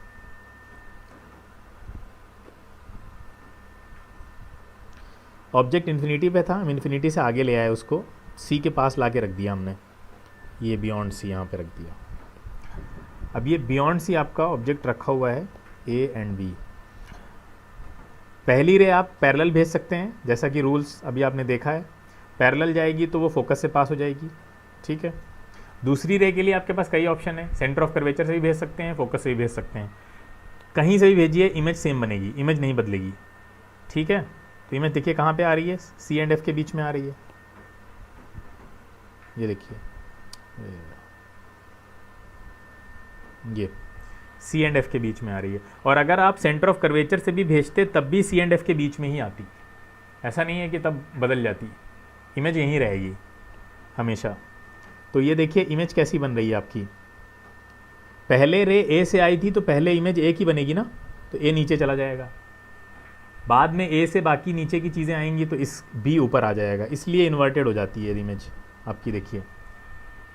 ऑब्जेक्ट इन्फिनिटी पे था, हम इन्फिनिटी से आगे ले आए उसको, सी के पास ला के रख दिया हमने, ये बियॉन्ड सी यहाँ पे रख दिया। अब ये बियॉन्ड सी आपका ऑब्जेक्ट रखा हुआ है ए एंड बी। पहली रे आप पैरेलल भेज सकते हैं, जैसा कि रूल्स अभी आपने देखा है, पैरेलल जाएगी तो वो फोकस से पास हो जाएगी, ठीक है। दूसरी रे के लिए आपके पास कई ऑप्शन है, सेंटर ऑफ कर्वेचर से भी भेज सकते हैं, फोकस से भी भेज सकते हैं, कहीं से भी भेजिए, इमेज सेम बनेगी, इमेज नहीं बदलेगी, ठीक है। तो इमेज देखिए कहाँ पे आ रही है, सी एंड एफ के बीच में आ रही है, ये देखिए ये सी एंड एफ के बीच में आ रही है। और अगर आप सेंटर ऑफ कर्वेचर से भी भेजते तब भी सी एंड एफ के बीच में ही आती, ऐसा नहीं है कि तब बदल जाती, इमेज यहीं रहेगी हमेशा। तो ये देखिए इमेज कैसी बन रही है आपकी, पहले रे ए से आई थी तो पहले इमेज ए की बनेगी ना, तो ए नीचे चला जाएगा, बाद में ए से बाकी नीचे की चीज़ें आएंगी तो इस बी ऊपर आ जाएगा, इसलिए इन्वर्टेड हो जाती है इमेज आपकी। देखिए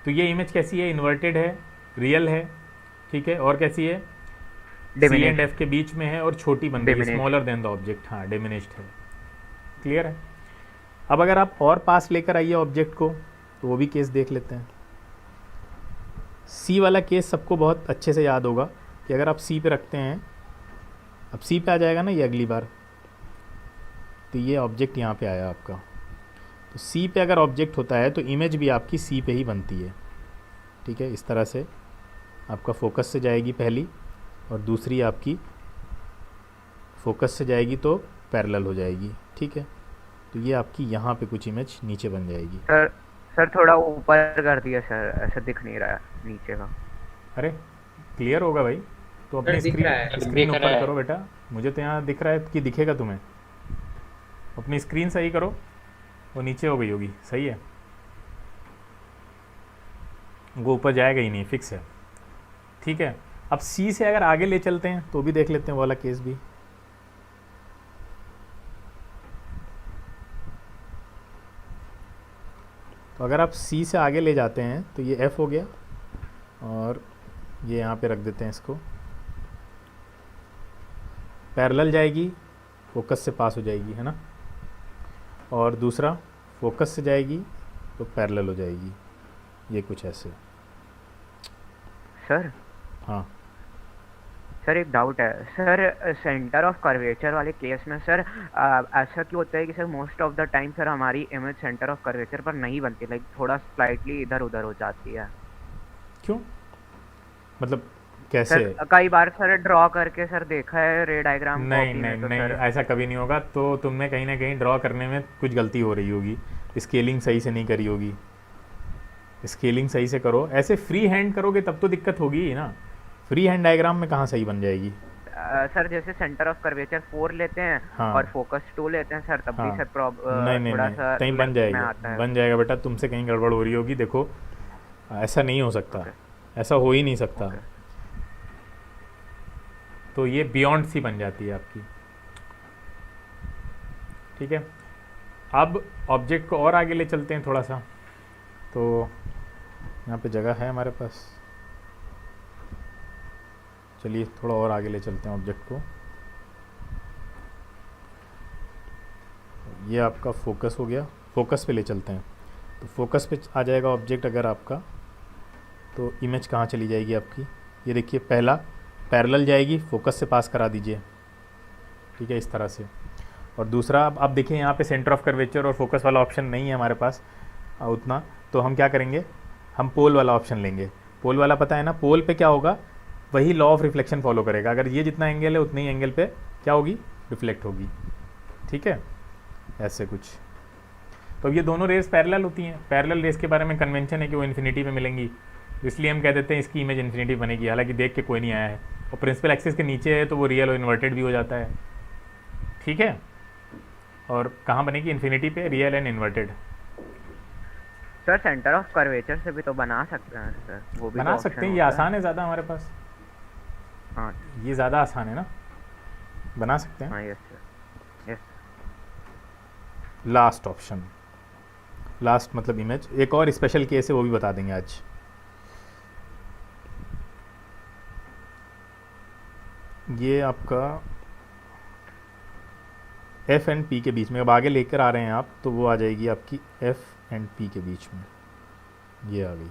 तो ये इमेज कैसी है, इन्वर्टेड है, रियल है, ठीक है। और कैसी है, सी एंड एफ के बीच में है और छोटी बन रही है, स्मॉलर देन द ऑब्जेक्ट, हाँ डिमिनिश्ड है, क्लियर है। अब अगर आप और पास लेकर आइए ऑब्जेक्ट को तो वो भी केस देख लेते हैं। सी वाला केस सबको बहुत अच्छे से याद होगा कि अगर आप सी पे रखते हैं, अब सी पे आ जाएगा ना ये अगली बार, तो ये ऑब्जेक्ट यहाँ पे आया आपका, तो सी पे अगर ऑब्जेक्ट होता है तो इमेज भी आपकी सी पे ही बनती है, ठीक है। इस तरह से आपका फोकस से जाएगी पहली और दूसरी आपकी फोकस से जाएगी तो पैरेलल हो जाएगी, ठीक है। तो ये आपकी यहाँ पे कुछ इमेज नीचे बन जाएगी। सर थोड़ा ऊपर कर दिया सर, ऐसा दिख नहीं रहा है नीचे का। अरे क्लियर होगा भाई, तो अपनी दिख रहा है, स्क्रीन दिख रहा ऊपर है। करो बेटा, मुझे तो यहाँ दिख रहा है कि दिखेगा तुम्हें, अपनी स्क्रीन सही करो, वो नीचे हो गई होगी, सही है, वो ऊपर जाएगा ही नहीं, फिक्स है, ठीक है। अब सी से अगर आगे ले चलते हैं तो भी देख लेते हैं वो वाला केस भी। तो अगर आप सी से आगे ले जाते हैं तो ये एफ हो गया और ये यहाँ पे रख देते हैं इसको, पैरेलल जाएगी, फोकस से पास हो जाएगी, है ना, और दूसरा फोकस से जाएगी तो पैरेलल हो जाएगी, ये कुछ ऐसे। सर हाँ सर एक डाउट है सर, सेंटर ऑफ कर्वेचर वाले केस में सर ऐसा क्यों होता है कि sir most of the time sir हमारी इमेज सेंटर ऑफ कर्वेचर पर नहीं बनती, लाइक थोड़ा स्लाइटली इधर उधर हो जाती है? क्यों, मतलब कैसे? सर कई बार सर ड्रॉ करके सर देखा है रे डायग्राम नहीं कॉपी नहीं में, तो नहीं, सर ऐसा कभी नहीं होगा, तो तुमने कहीं ना कहीं ड्रॉ करने में कुछ गलती हो रही होगी, स्केलिंग सही से नहीं करी होगी, स्केलिंग सही से करो, ऐसे फ्री हैंड करोगे तब तो दिक्कत होगी ही ना, फ्री हैंड डायग्राम में कहाँ सही बन जाएगी। सर जैसे सेंटर ऑफ कर्वेचर 4 लेते हैं हाँ। और फोकस 2 लेते हैं सर, तब हाँ। भी सर नहीं नहीं थोड़ा नहीं, सा कहीं बन left में जाएगा, आता है। बन जाएगा बेटा, तुमसे कहीं गड़बड़ हो रही होगी, देखो ऐसा नहीं हो सकता, ऐसा हो ही नहीं सकता। तो ये बियॉन्ड सी बन जाती है आपकी, ठीक है। अब ऑब्जेक्ट को और आगे ले चलते हैं थोड़ा सा, तो यहाँ पे जगह है हमारे पास, चलिए थोड़ा और आगे ले चलते हैं ऑब्जेक्ट को। ये आपका फोकस हो गया, फोकस पे ले चलते हैं, तो फोकस पे आ जाएगा ऑब्जेक्ट अगर आपका, तो इमेज कहाँ चली जाएगी आपकी, ये देखिए पहला पैरेलल जाएगी, फोकस से पास करा दीजिए, ठीक है, इस तरह से। और दूसरा अब देखिए यहाँ पे सेंटर ऑफ कर्वेचर और फोकस वाला ऑप्शन नहीं है हमारे पास उतना, तो हम क्या करेंगे, हम पोल वाला ऑप्शन लेंगे। पोल वाला पता है ना, पोल पे क्या होगा, वही लॉ ऑफ रिफ्लेक्शन फॉलो करेगा, अगर ये जितना एंगल है उतनी एंगल पे क्या होगी, रिफ्लेक्ट होगी, ठीक है, ऐसे कुछ। तो अब ये दोनों रेस पैरेलल होती हैं, पैरेलल रेस के बारे में कन्वेंशन है कि वो इन्फिनिटी पे मिलेंगी, इसलिए हम कह देते हैं इसकी इमेज इन्फिनिटी बनेगी, हालांकि देख के कोई नहीं आया है, और प्रिंसिपल एक्सिस के नीचे है तो वो रियल और इन्वर्टेड भी हो जाता है, ठीक है। और कहाँ बनेगी, इन्फिनिटी पे, real and inverted. Sir centre of curvature से भी तो बना सकते हैं सर, वो भी बना तो सकते हैं, option ये होता है। आसान है ज़्यादा हमारे पास, हाँ ये ज़्यादा आसान है ना, बना सकते हैं। हाँ, yes sir, yes. Last option, last मतलब इमेज, एक और स्पेशल केस है वो भी बता देंगे आज। ये आपका एफ एंड पी के बीच में, अब आगे लेकर आ रहे हैं आप, तो वो आ जाएगी आपकी एफ एंड पी के बीच में, ये आ गई।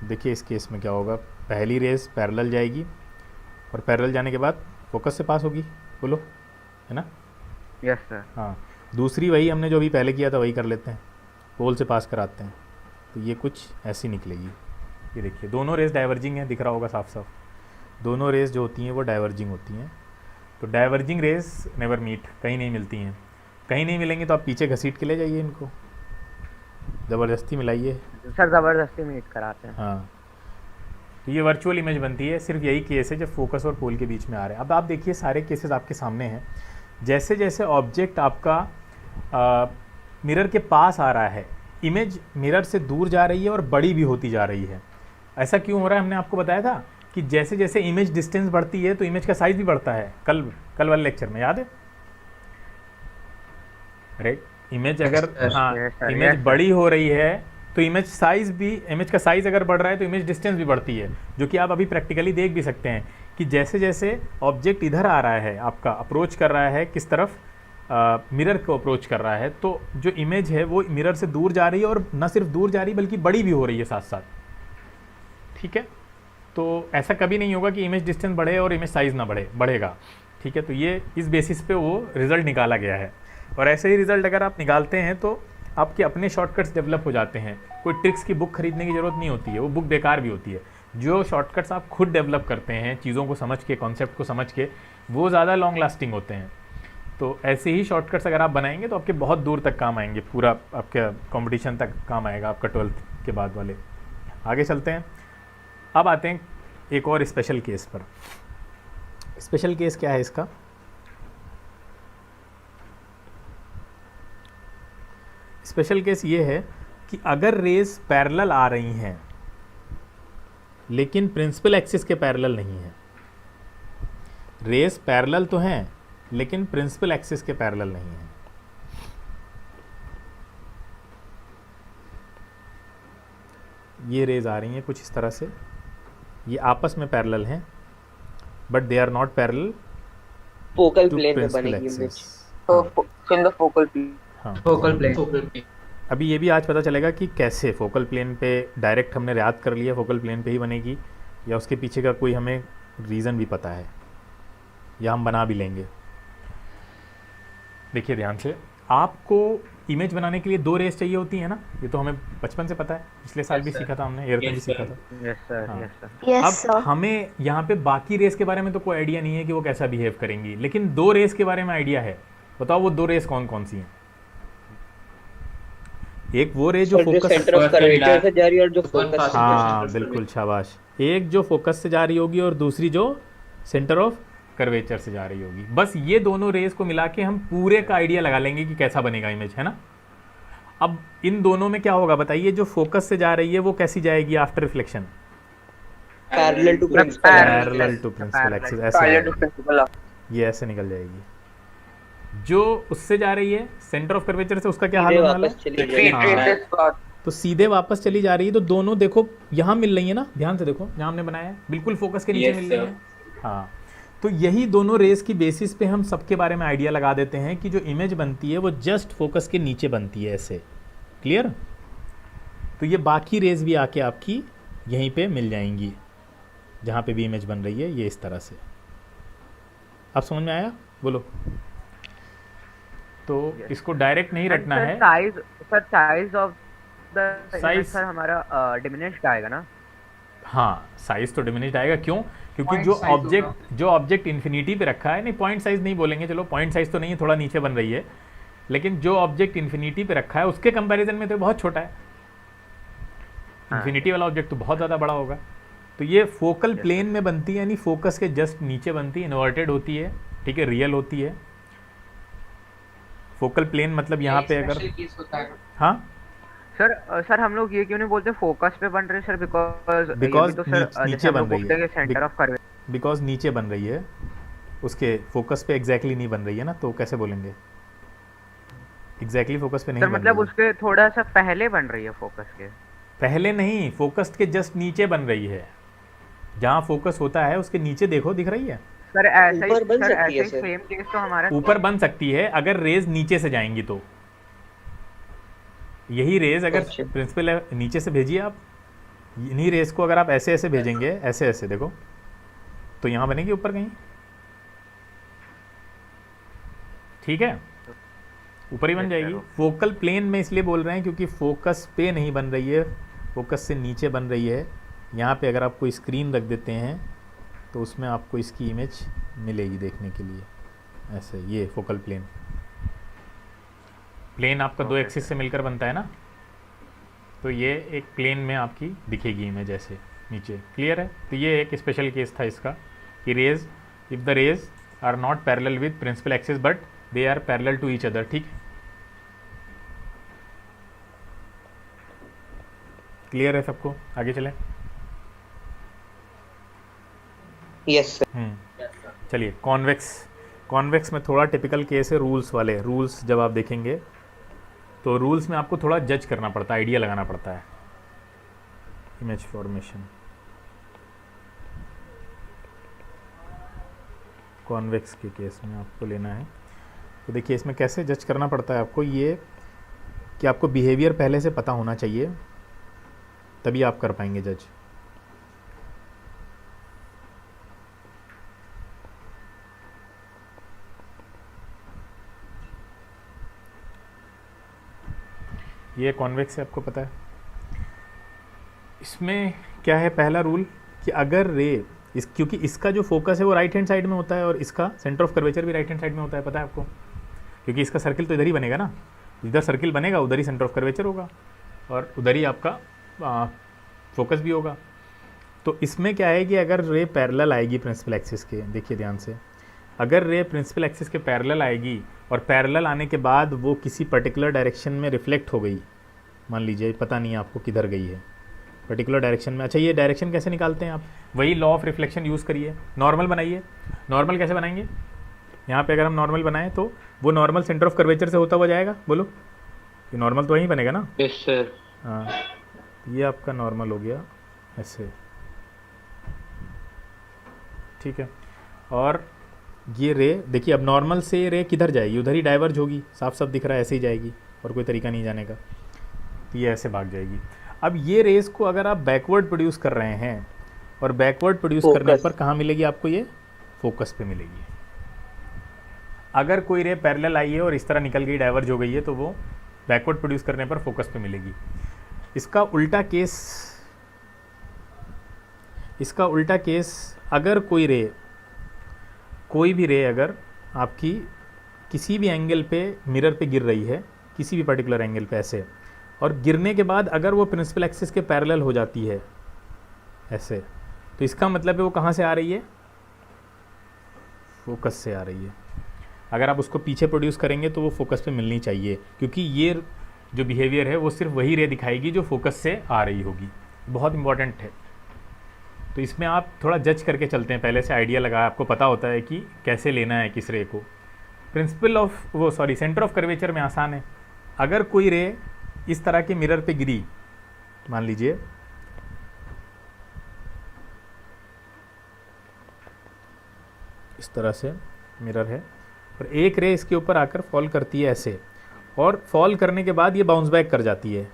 देखिए इस केस में क्या होगा, पहली रेस पैरेलल जाएगी और पैरेलल जाने के बाद फोकस से पास होगी, बोलो, है ना? Yes sir. हाँ, दूसरी वही हमने जो अभी पहले किया था वही कर लेते हैं, पोल से पास कराते हैं, तो ये कुछ ऐसी निकलेगी। ये देखिए दोनों रेस डाइवर्जिंग है, दिख रहा होगा साफ साफ, दोनों रेस जो होती हैं वो डाइवर्जिंग होती हैं। तो डाइवर्जिंग रेस नेवर मीट, कहीं नहीं मिलती हैं। कहीं नहीं मिलेंगी तो आप पीछे घसीट के ले जाइए इनको, ज़बरदस्ती मिलाइए सर, ज़बरदस्ती मीट कराते हैं। हाँ, तो ये वर्चुअल इमेज बनती है। सिर्फ यही केस है जब फोकस और पोल के बीच में आ रहे हैं। अब आप देखिए सारे केसेस आपके सामने हैं। जैसे जैसे ऑब्जेक्ट आपका मिरर के पास आ रहा है, इमेज मिरर से दूर जा रही है और बड़ी भी होती जा रही है। ऐसा क्यों हो रहा है? हमने आपको बताया था कि जैसे जैसे इमेज डिस्टेंस बढ़ती है तो इमेज का साइज भी बढ़ता है। कल वाले लेक्चर में याद है? राइट, इमेज अगर इमेज बड़ी हो रही है तो इमेज का साइज अगर बढ़ रहा है तो इमेज डिस्टेंस भी बढ़ती है, जो कि आप अभी प्रैक्टिकली देख भी सकते हैं कि जैसे जैसे ऑब्जेक्ट इधर आ रहा है, आपका अप्रोच कर रहा है, किस तरफ, मिरर को अप्रोच कर रहा है, तो जो इमेज है वो मिरर से दूर जा रही है, और न सिर्फ दूर जा रही है बल्कि बड़ी भी हो रही है साथ साथ। ठीक है, तो ऐसा कभी नहीं होगा कि इमेज डिस्टेंस बढ़े और इमेज साइज ना बढ़ेगा। ठीक है, तो ये इस बेसिस पे वो रिज़ल्ट निकाला गया है। और ऐसे ही रिज़ल्ट अगर आप निकालते हैं तो आपके अपने शॉर्टकट्स डेवलप हो जाते हैं। कोई ट्रिक्स की बुक खरीदने की ज़रूरत नहीं होती है, वो बुक बेकार भी होती है। जो शॉर्टकट्स आप खुद डेवलप करते हैं, चीज़ों को समझ के, कॉन्सेप्ट को समझ के, वो ज़्यादा लॉन्ग लास्टिंग होते हैं। तो ऐसे ही शॉर्टकट्स अगर आप बनाएंगे तो आपके बहुत दूर तक काम आएंगे, पूरा आपके कंपटीशन तक काम आएगा आपका 12th के बाद वाले। आगे चलते हैं, अब आते हैं एक और स्पेशल केस पर। स्पेशल केस क्या है इसका? स्पेशल केस ये है कि अगर रेस पैरेलल आ रही हैं लेकिन प्रिंसिपल एक्सिस के पैरेलल नहीं है। रेस पैरेलल तो हैं लेकिन प्रिंसिपल एक्सिस के पैरेलल नहीं है। ये रेज आ रही हैं कुछ इस तरह से, ये आपस में पैरेलल हैं but they are not parallel focal to plane में प्रिंसिपल बनेगी image. Axis. In the focal plane. हाँ, फोकल प्लेन। अभी ये भी आज पता चलेगा कि कैसे फोकल प्लेन पे डायरेक्ट हमने याद कर लिया फोकल प्लेन पे ही बनेगी, या उसके पीछे का कोई हमें रीज़न भी पता है, या हम बना भी लेंगे। देखिए ध्यान से, आपको इमेज बनाने के लिए 2 रेस चाहिए होती है ना, ये तो हमें बचपन से पता है, पिछले साल भी सीखा था हमने, एयर में भी सीखा था। यस सर, हाँ। Yes sir. अब हमें यहाँ पे बाकी रेस के बारे में तो कोई आइडिया नहीं है कि वो कैसा बिहेव करेंगी, लेकिन 2 रेस के बारे में आइडिया है। बताओ वो 2 रेस कौन कौन सी हैं? एक वो रेस जो फोकस सेंटर ऑफ कर्वेचर से जा रही है और जो फोकस। हाँ बिल्कुल, शाबाश। एक जो फोकस से जा रही होगी और दूसरी जो सेंटर ऑफ कर्वेचर से जा रही होगी। बस ये दोनों रेस को मिला के हम पूरे का आइडिया लगा लेंगे कि कैसा बनेगा इमेज, है ना। अब इन दोनों में क्या होगा बताइए? जो फोकस से जा रही है वो कैसी जाएगी after reflection? Parallel to principal. Parallel to principal axis, ऐसे ये ऐसे निकल जाएगी। जो उससे जा रही है सेंटर ऑफ कर्वेचर से, उसका क्या हाल होने वाला है? हाँ, तो सीधे वापस चली जा रही है। तो दोनों देखो यहाँ मिल रही है ना, ध्यान से देखो जहाँ हमने बनाया है, बिल्कुल फोकस के नीचे मिल रही है। हाँ, तो यही दोनों रेस की बेसिस पे हम सबके बारे में आइडिया लगा देते हैं कि जो इमेज बनती है वो जस्ट फोकस के नीचे बनती है, ऐसे। क्लियर? तो ये बाकी रेस भी आके आपकी यहीं पे मिल जाएंगी जहाँ पे भी इमेज बन रही है, ये इस तरह से। अब समझ में आया? बोलो। तो इसको डायरेक्ट नहीं रटना है। Size of the size sir हमारा डिमिनिश्ड आएगा ना? हाँ, साइज तो डिमिनिश्ड आएगा। क्यों? क्योंकि जो ऑब्जेक्ट इन्फिनिटी पे रखा है, नहीं पॉइंट साइज नहीं बोलेंगे, चलो पॉइंट साइज तो नहीं है, थोड़ा नीचे बन रही है, लेकिन जो ऑब्जेक्ट इन्फिनिटी पे रखा है उसके कंपैरिजन में तो बहुत छोटा है। इन्फिनिटी वाला ऑब्जेक्ट तो बहुत ज़्यादा बड़ा होगा। तो ये फोकल प्लेन में बनती है, यानी फोकस के जस्ट नीचे बनती है, इन्वर्टेड होती है, ठीक है, रियल होती है। फोकल प्लेन मतलब यहाँ पे अगर, हाँ सर हम लोग ये क्यों नहीं बोलते फोकस पे बन रहे सर? बिकॉज तो सर नीचे बन रही है, सेंटर ऑफ कर्वेचर, बिकॉज नीचे बन रही है, उसके फोकस पे एग्जैक्टली नहीं बन रही है ना, तो कैसे बोलेंगे? एग्जैक्टली फोकस पे नहीं सर, बन मतलब रही है। उसके थोड़ा सा पहले बन रही है फोकस के। पहले नहीं, फोकस के जस्ट नीचे बन रही है, जहाँ फोकस होता है उसके नीचे देखो, दिख रही है सर। ऐसा ही ऊपर बन सर, सकती है ऐसा ही सर। सेम केस तो हमारा ऊपर बन सकती है अगर रेज नीचे से जाएंगी तो। यही रेज अगर अच्छा। प्रिंसिपल नीचे से भेजिए आप, इन्हीं रेज को अगर आप ऐसे ऐसे भेजेंगे, ऐसे ऐसे देखो, तो यहाँ बनेगी ऊपर कहीं, ठीक है, ऊपर ही बन जाएगी। फोकल प्लेन में इसलिए बोल रहे हैं क्योंकि फोकस पे नहीं बन रही है, फोकस से नीचे बन रही है। यहाँ पे अगर आपको स्क्रीन रख देते हैं तो उसमें आपको इसकी इमेज मिलेगी देखने के लिए, ऐसे। ये फोकल प्लेन, प्लेन आपका दो एक्सिस से मिलकर बनता है ना, तो ये एक प्लेन में आपकी दिखेगी इमेज ऐसे नीचे। क्लियर है? तो ये एक स्पेशल केस था इसका कि rays, if the rays are not parallel with principal axis but they are parallel to each other. ठीक है, क्लियर है सबको? आगे चलें। Yes sir. चलिए, कॉन्वेक्स। कॉन्वेक्स में थोड़ा टिपिकल केस है रूल्स वाले। रूल्स जब आप देखेंगे तो रूल्स में आपको थोड़ा जज करना पड़ता है, आइडिया लगाना पड़ता है। इमेज फॉर्मेशन, कॉन्वेक्स के केस में आपको लेना है। तो देखिए इसमें कैसे जज करना पड़ता है आपको, ये कि आपको बिहेवियर पहले से पता होना चाहिए, तभी आप कर पाएंगे जज। ये कॉन्वेक्स है, आपको पता है। इसमें क्या है पहला रूल कि अगर रे क्योंकि इसका जो फोकस है वो राइट हैंड साइड में होता है और इसका सेंटर ऑफ कर्वेचर भी राइट हैंड साइड में होता है, पता है आपको, क्योंकि इसका सर्किल तो इधर ही बनेगा ना, जिधर सर्किल बनेगा उधर ही सेंटर ऑफ कर्वेचर होगा और उधर ही आपका फोकस भी होगा। तो इसमें क्या है कि अगर रे पैरेलल आएगी प्रिंसिपल एक्सिस के, देखिए ध्यान से, अगर रे प्रिंसिपल एक्सिस के पैरेलल आएगी और पैरेलल आने के बाद वो किसी पर्टिकुलर डायरेक्शन में रिफ्लेक्ट हो गई, मान लीजिए पता नहीं आपको किधर गई है, पर्टिकुलर डायरेक्शन में। अच्छा, ये डायरेक्शन कैसे निकालते हैं आप? वही लॉ ऑफ रिफ्लेक्शन यूज़ करिए, नॉर्मल बनाइए। नॉर्मल कैसे बनाएंगे? यहाँ पे अगर हम नॉर्मल बनाएं तो वो नॉर्मल सेंटर ऑफ कर्वेचर से होता हुआ जाएगा, बोलो, ये नॉर्मल तो वहीं बनेगा ना। Yes sir. हाँ, ये आपका नॉर्मल हो गया ऐसे, ठीक है। और ये रे देखिए, अब नॉर्मल से रे किधर जाएगी? उधर ही डाइवर्ज होगी, साफ साफ दिख रहा है, ऐसे ही जाएगी और कोई तरीका नहीं जाने का, तो ये ऐसे भाग जाएगी। अब ये रेस को अगर आप बैकवर्ड प्रोड्यूस कर रहे हैं और बैकवर्ड प्रोड्यूस करने पर कहाँ मिलेगी आपको? ये फोकस पे मिलेगी। अगर कोई रे पैरेलल आई है और इस तरह निकल गई, डाइवर्ज हो गई है, तो वो बैकवर्ड प्रोड्यूस करने पर फोकस पे मिलेगी। इसका उल्टा केस, अगर कोई भी रे अगर आपकी किसी भी एंगल पे मिरर पे गिर रही है, किसी भी पर्टिकुलर एंगल पे ऐसे, और गिरने के बाद अगर वो प्रिंसिपल एक्सिस के पैरेलल हो जाती है ऐसे, तो इसका मतलब है वो कहाँ से आ रही है? फोकस से आ रही है। अगर आप उसको पीछे प्रोड्यूस करेंगे तो वो फोकस पे मिलनी चाहिए, क्योंकि ये जो बिहेवियर है वो सिर्फ वही रे दिखाएगी जो फोकस से आ रही होगी। बहुत इंपॉर्टेंट है। तो इसमें आप थोड़ा जज करके चलते हैं, पहले से आइडिया लगा, आपको पता होता है कि कैसे लेना है किस रे को। सेंटर ऑफ कर्वेचर में आसान है। अगर कोई रे इस तरह के मिरर पे गिरी, मान लीजिए इस तरह से मिरर है और एक रे इसके ऊपर आकर फॉल करती है ऐसे, और फॉल करने के बाद ये बाउंस बैक कर जाती है।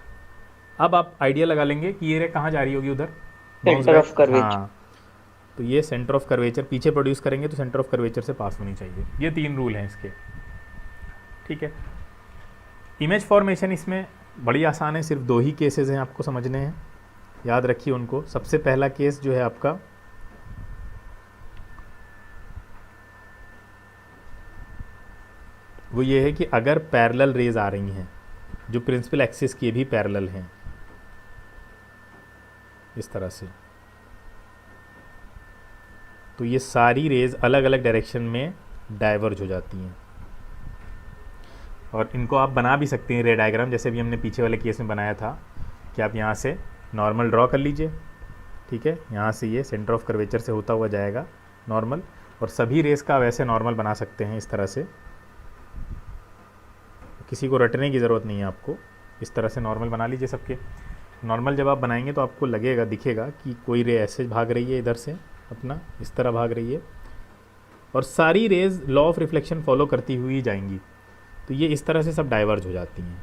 अब आप आइडिया लगा लेंगे कि ये रे कहाँ जा रही होगी? उधर, सेंटर ऑफ कर्वेचर। हाँ, तो ये सेंटर ऑफ कर्वेचर पीछे प्रोड्यूस करेंगे तो सेंटर ऑफ कर्वेचर से पास होनी चाहिए। ये 3 रूल हैं इसके, ठीक है। इमेज फॉर्मेशन इसमें बड़ी आसान है, सिर्फ 2 ही केसेस हैं आपको समझने हैं, याद रखिए उनको। सबसे पहला केस जो है आपका, वो ये है कि अगर पैरेलल रेज आ रही हैं जो प्रिंसिपल एक्सिस के भी पैरेलल हैं इस तरह से, तो ये सारी रेज अलग अलग डायरेक्शन में डाइवर्ज हो जाती हैं। और इनको आप बना भी सकते हैं रे डायग्राम, जैसे भी हमने पीछे वाले केस में बनाया था कि आप यहाँ से नॉर्मल ड्रॉ कर लीजिए, ठीक है। यहाँ से ये सेंटर ऑफ कर्वेचर से होता हुआ जाएगा नॉर्मल, और सभी रेस का वैसे नॉर्मल बना सकते हैं इस तरह से, किसी को रटने की ज़रूरत नहीं है आपको, इस तरह से नॉर्मल बना लीजिए सबके। नॉर्मल जब आप बनाएंगे तो आपको लगेगा, दिखेगा कि कोई रे ऐसे भाग रही है इधर से, अपना इस तरह भाग रही है, और सारी rays law of reflection follow करती हुई जाएंगी, तो ये इस तरह से सब डाइवर्ज हो जाती हैं।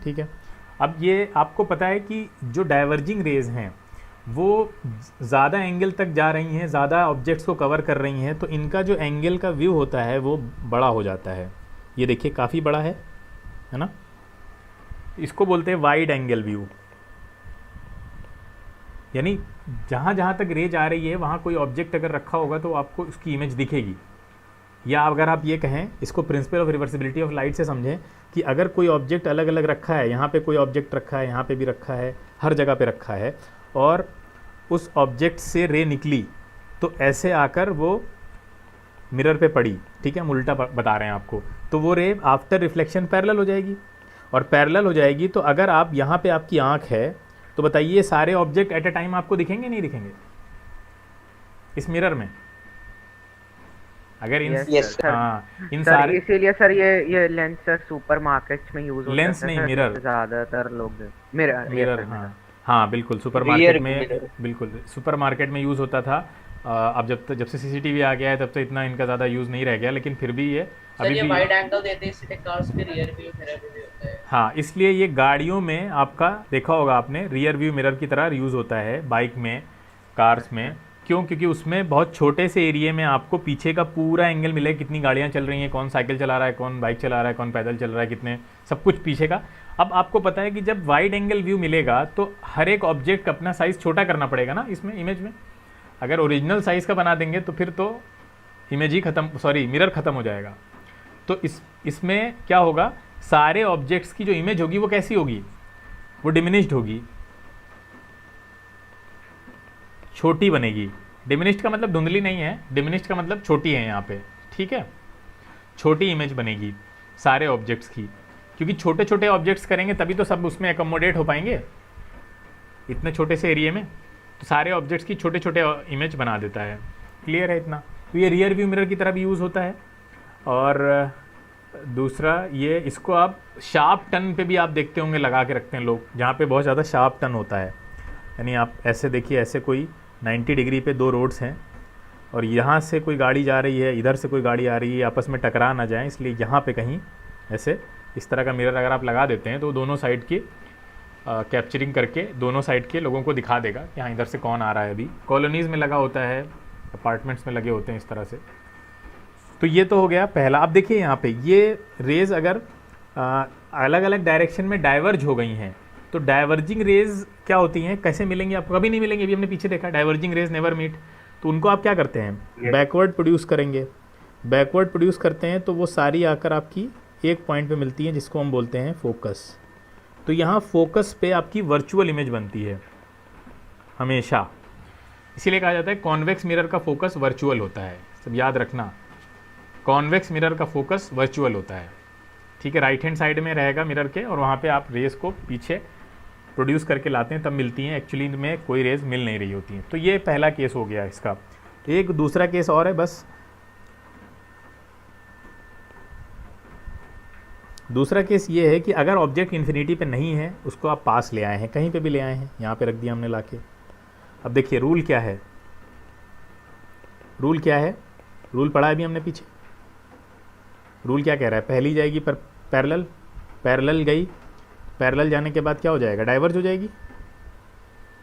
ठीक है। अब ये आपको पता है कि जो डाइवर्जिंग रेज हैं वो ज़्यादा एंगल तक जा रही हैं, ज़्यादा ऑब्जेक्ट्स को कवर कर रही हैं, तो इनका जो एंगल का व्यू होता है वो बड़ा हो जाता है। ये देखिए काफ़ी बड़ा है ना, इसको बोलते हैं वाइड एंगल व्यू। यानी जहाँ जहाँ तक रेज आ रही है वहाँ कोई ऑब्जेक्ट अगर रखा होगा तो आपको उसकी इमेज दिखेगी। या अगर आप ये कहें, इसको principle of reversibility of light से समझें कि अगर कोई ऑब्जेक्ट अलग अलग रखा है, यहाँ पे कोई ऑब्जेक्ट रखा है, यहाँ पे भी रखा है, हर जगह पे रखा है, और उस ऑब्जेक्ट से रे निकली तो ऐसे आकर वो मिरर पे पड़ी, ठीक है, हम उल्टा बता रहे हैं आपको, तो वो रे आफ्टर रिफ्लेक्शन पैरेलल हो जाएगी। और पैरेलल हो जाएगी तो अगर आप यहाँ पे आपकी आँख है तो बताइए सारे ऑब्जेक्ट एट ए टाइम आपको दिखेंगे नहीं दिखेंगे इस मिरर में? अगर इन इन सारे, इसीलिए सर ये लेंस सर सुपरमार्केट्स में यूज होता है। लेंस नहीं, मिरर ज्यादातर लोग मिरर हाँ बिल्कुल सुपरमार्केट में, बिल्कुल सुपरमार्केट में यूज़ होता था। अब जब से सीसीटीवी आ गया है तब तो इतना इनका ज़्यादा यूज़ नहीं रह गया, लेकिन फिर भी ये अभी भी वाइड एंगल देते हैं, इसलिए कार्स के रियर व्यू मिरर भी होता है। हाँ, इसलिए ये गाड़ियों में आपका देखा होगा आपने, रियर व्यू मिरर की तरह यूज़ होता है बाइक में, कार्स में। क्यों? क्योंकि उसमें बहुत छोटे से एरिया में आपको पीछे का पूरा एंगल मिलेगा, कितनी गाड़ियाँ चल रही हैं, कौन साइकिल चला रहा है, कौन बाइक चला रहा है, कौन पैदल चल रहा है, कितने, सब कुछ पीछे का। अब आपको पता है कि जब वाइड एंगल व्यू मिलेगा तो हर एक ऑब्जेक्ट अपना साइज़ छोटा करना पड़ेगा ना इसमें, इमेज में। अगर ओरिजिनल साइज़ का बना देंगे तो फिर तो इमेज ही ख़त्म, सॉरी मिरर ख़त्म हो जाएगा। तो इसमें क्या होगा, सारे ऑब्जेक्ट्स की जो इमेज होगी वो कैसी होगी, वो डिमिनिश्ड होगी, छोटी बनेगी। डिमिनिश्ड का मतलब धुंधली नहीं है, डिमिनिश्ड का मतलब छोटी है यहाँ पे, ठीक है, छोटी इमेज बनेगी सारे ऑब्जेक्ट्स की, क्योंकि छोटे छोटे ऑब्जेक्ट्स करेंगे तभी तो सब उसमें एकोमोडेट हो पाएंगे इतने छोटे से एरिया में। तो सारे ऑब्जेक्ट्स की छोटे छोटे इमेज बना देता है। क्लियर है इतना? तो ये रियर व्यू मिरर की तरह भी यूज़ होता है। और दूसरा ये, इसको आप शार्प टर्न पे भी आप देखते होंगे लगा के रखते हैं लोग, जहाँ पे बहुत ज़्यादा शार्प टर्न होता है। यानी आप ऐसे देखिए, ऐसे कोई 90 डिग्री पे दो रोड्स हैं और यहाँ से कोई गाड़ी जा रही है, इधर से कोई गाड़ी आ रही है, आपस में टकरा ना जाए, इसलिए यहाँ पे कहीं ऐसे इस तरह का मिरर अगर आप लगा देते हैं तो दोनों साइड की कैप्चरिंग करके दोनों साइड के लोगों को दिखा देगा कि हाँ इधर से कौन आ रहा है। अभी कॉलोनीज़ में लगा होता है, अपार्टमेंट्स में लगे होते हैं इस तरह से। तो ये तो हो गया पहला। अब देखिए यहाँ पे ये रेज अगर अलग अलग डायरेक्शन में डाइवर्ज हो गई हैं तो डाइवर्जिंग रेज क्या होती हैं, कैसे मिलेंगी आपको? कभी नहीं मिलेंगी, अभी हमने पीछे देखा डाइवर्जिंग रेज नेवर मीट। तो उनको आप क्या करते हैं, बैकवर्ड प्रोड्यूस करेंगे। बैकवर्ड प्रोड्यूस करते हैं तो वो सारी आकर आपकी एक पॉइंट पे मिलती हैं जिसको हम बोलते हैं फोकस। तो यहाँ फोकस पे आपकी वर्चुअल इमेज बनती है हमेशा, इसीलिए कहा जाता है कॉन्वेक्स मिरर का फोकस वर्चुअल होता है। सब याद रखना, कॉन्वेक्स मिरर का फोकस वर्चुअल होता है, ठीक है। राइट हैंड साइड में रहेगा मिरर के और वहाँ पे आप रेस को पीछे प्रोड्यूस करके लाते हैं तब मिलती हैं, एक्चुअली में कोई रेस मिल नहीं रही होती हैं। तो ये पहला केस हो गया इसका। एक दूसरा केस और है, बस दूसरा केस ये है कि अगर ऑब्जेक्ट इन्फिनिटी पे नहीं है, उसको आप पास ले आए हैं, कहीं पे भी ले आए हैं, यहाँ पे रख दिया हमने लाके। अब देखिए रूल क्या है, रूल क्या है, रूल पढ़ा है अभी हमने पीछे। रूल क्या कह रहा है, पहली जाएगी पर पैरेलल, पैरेलल गई, पैरेलल जाने के बाद क्या हो जाएगा, डाइवर्ज हो जाएगी,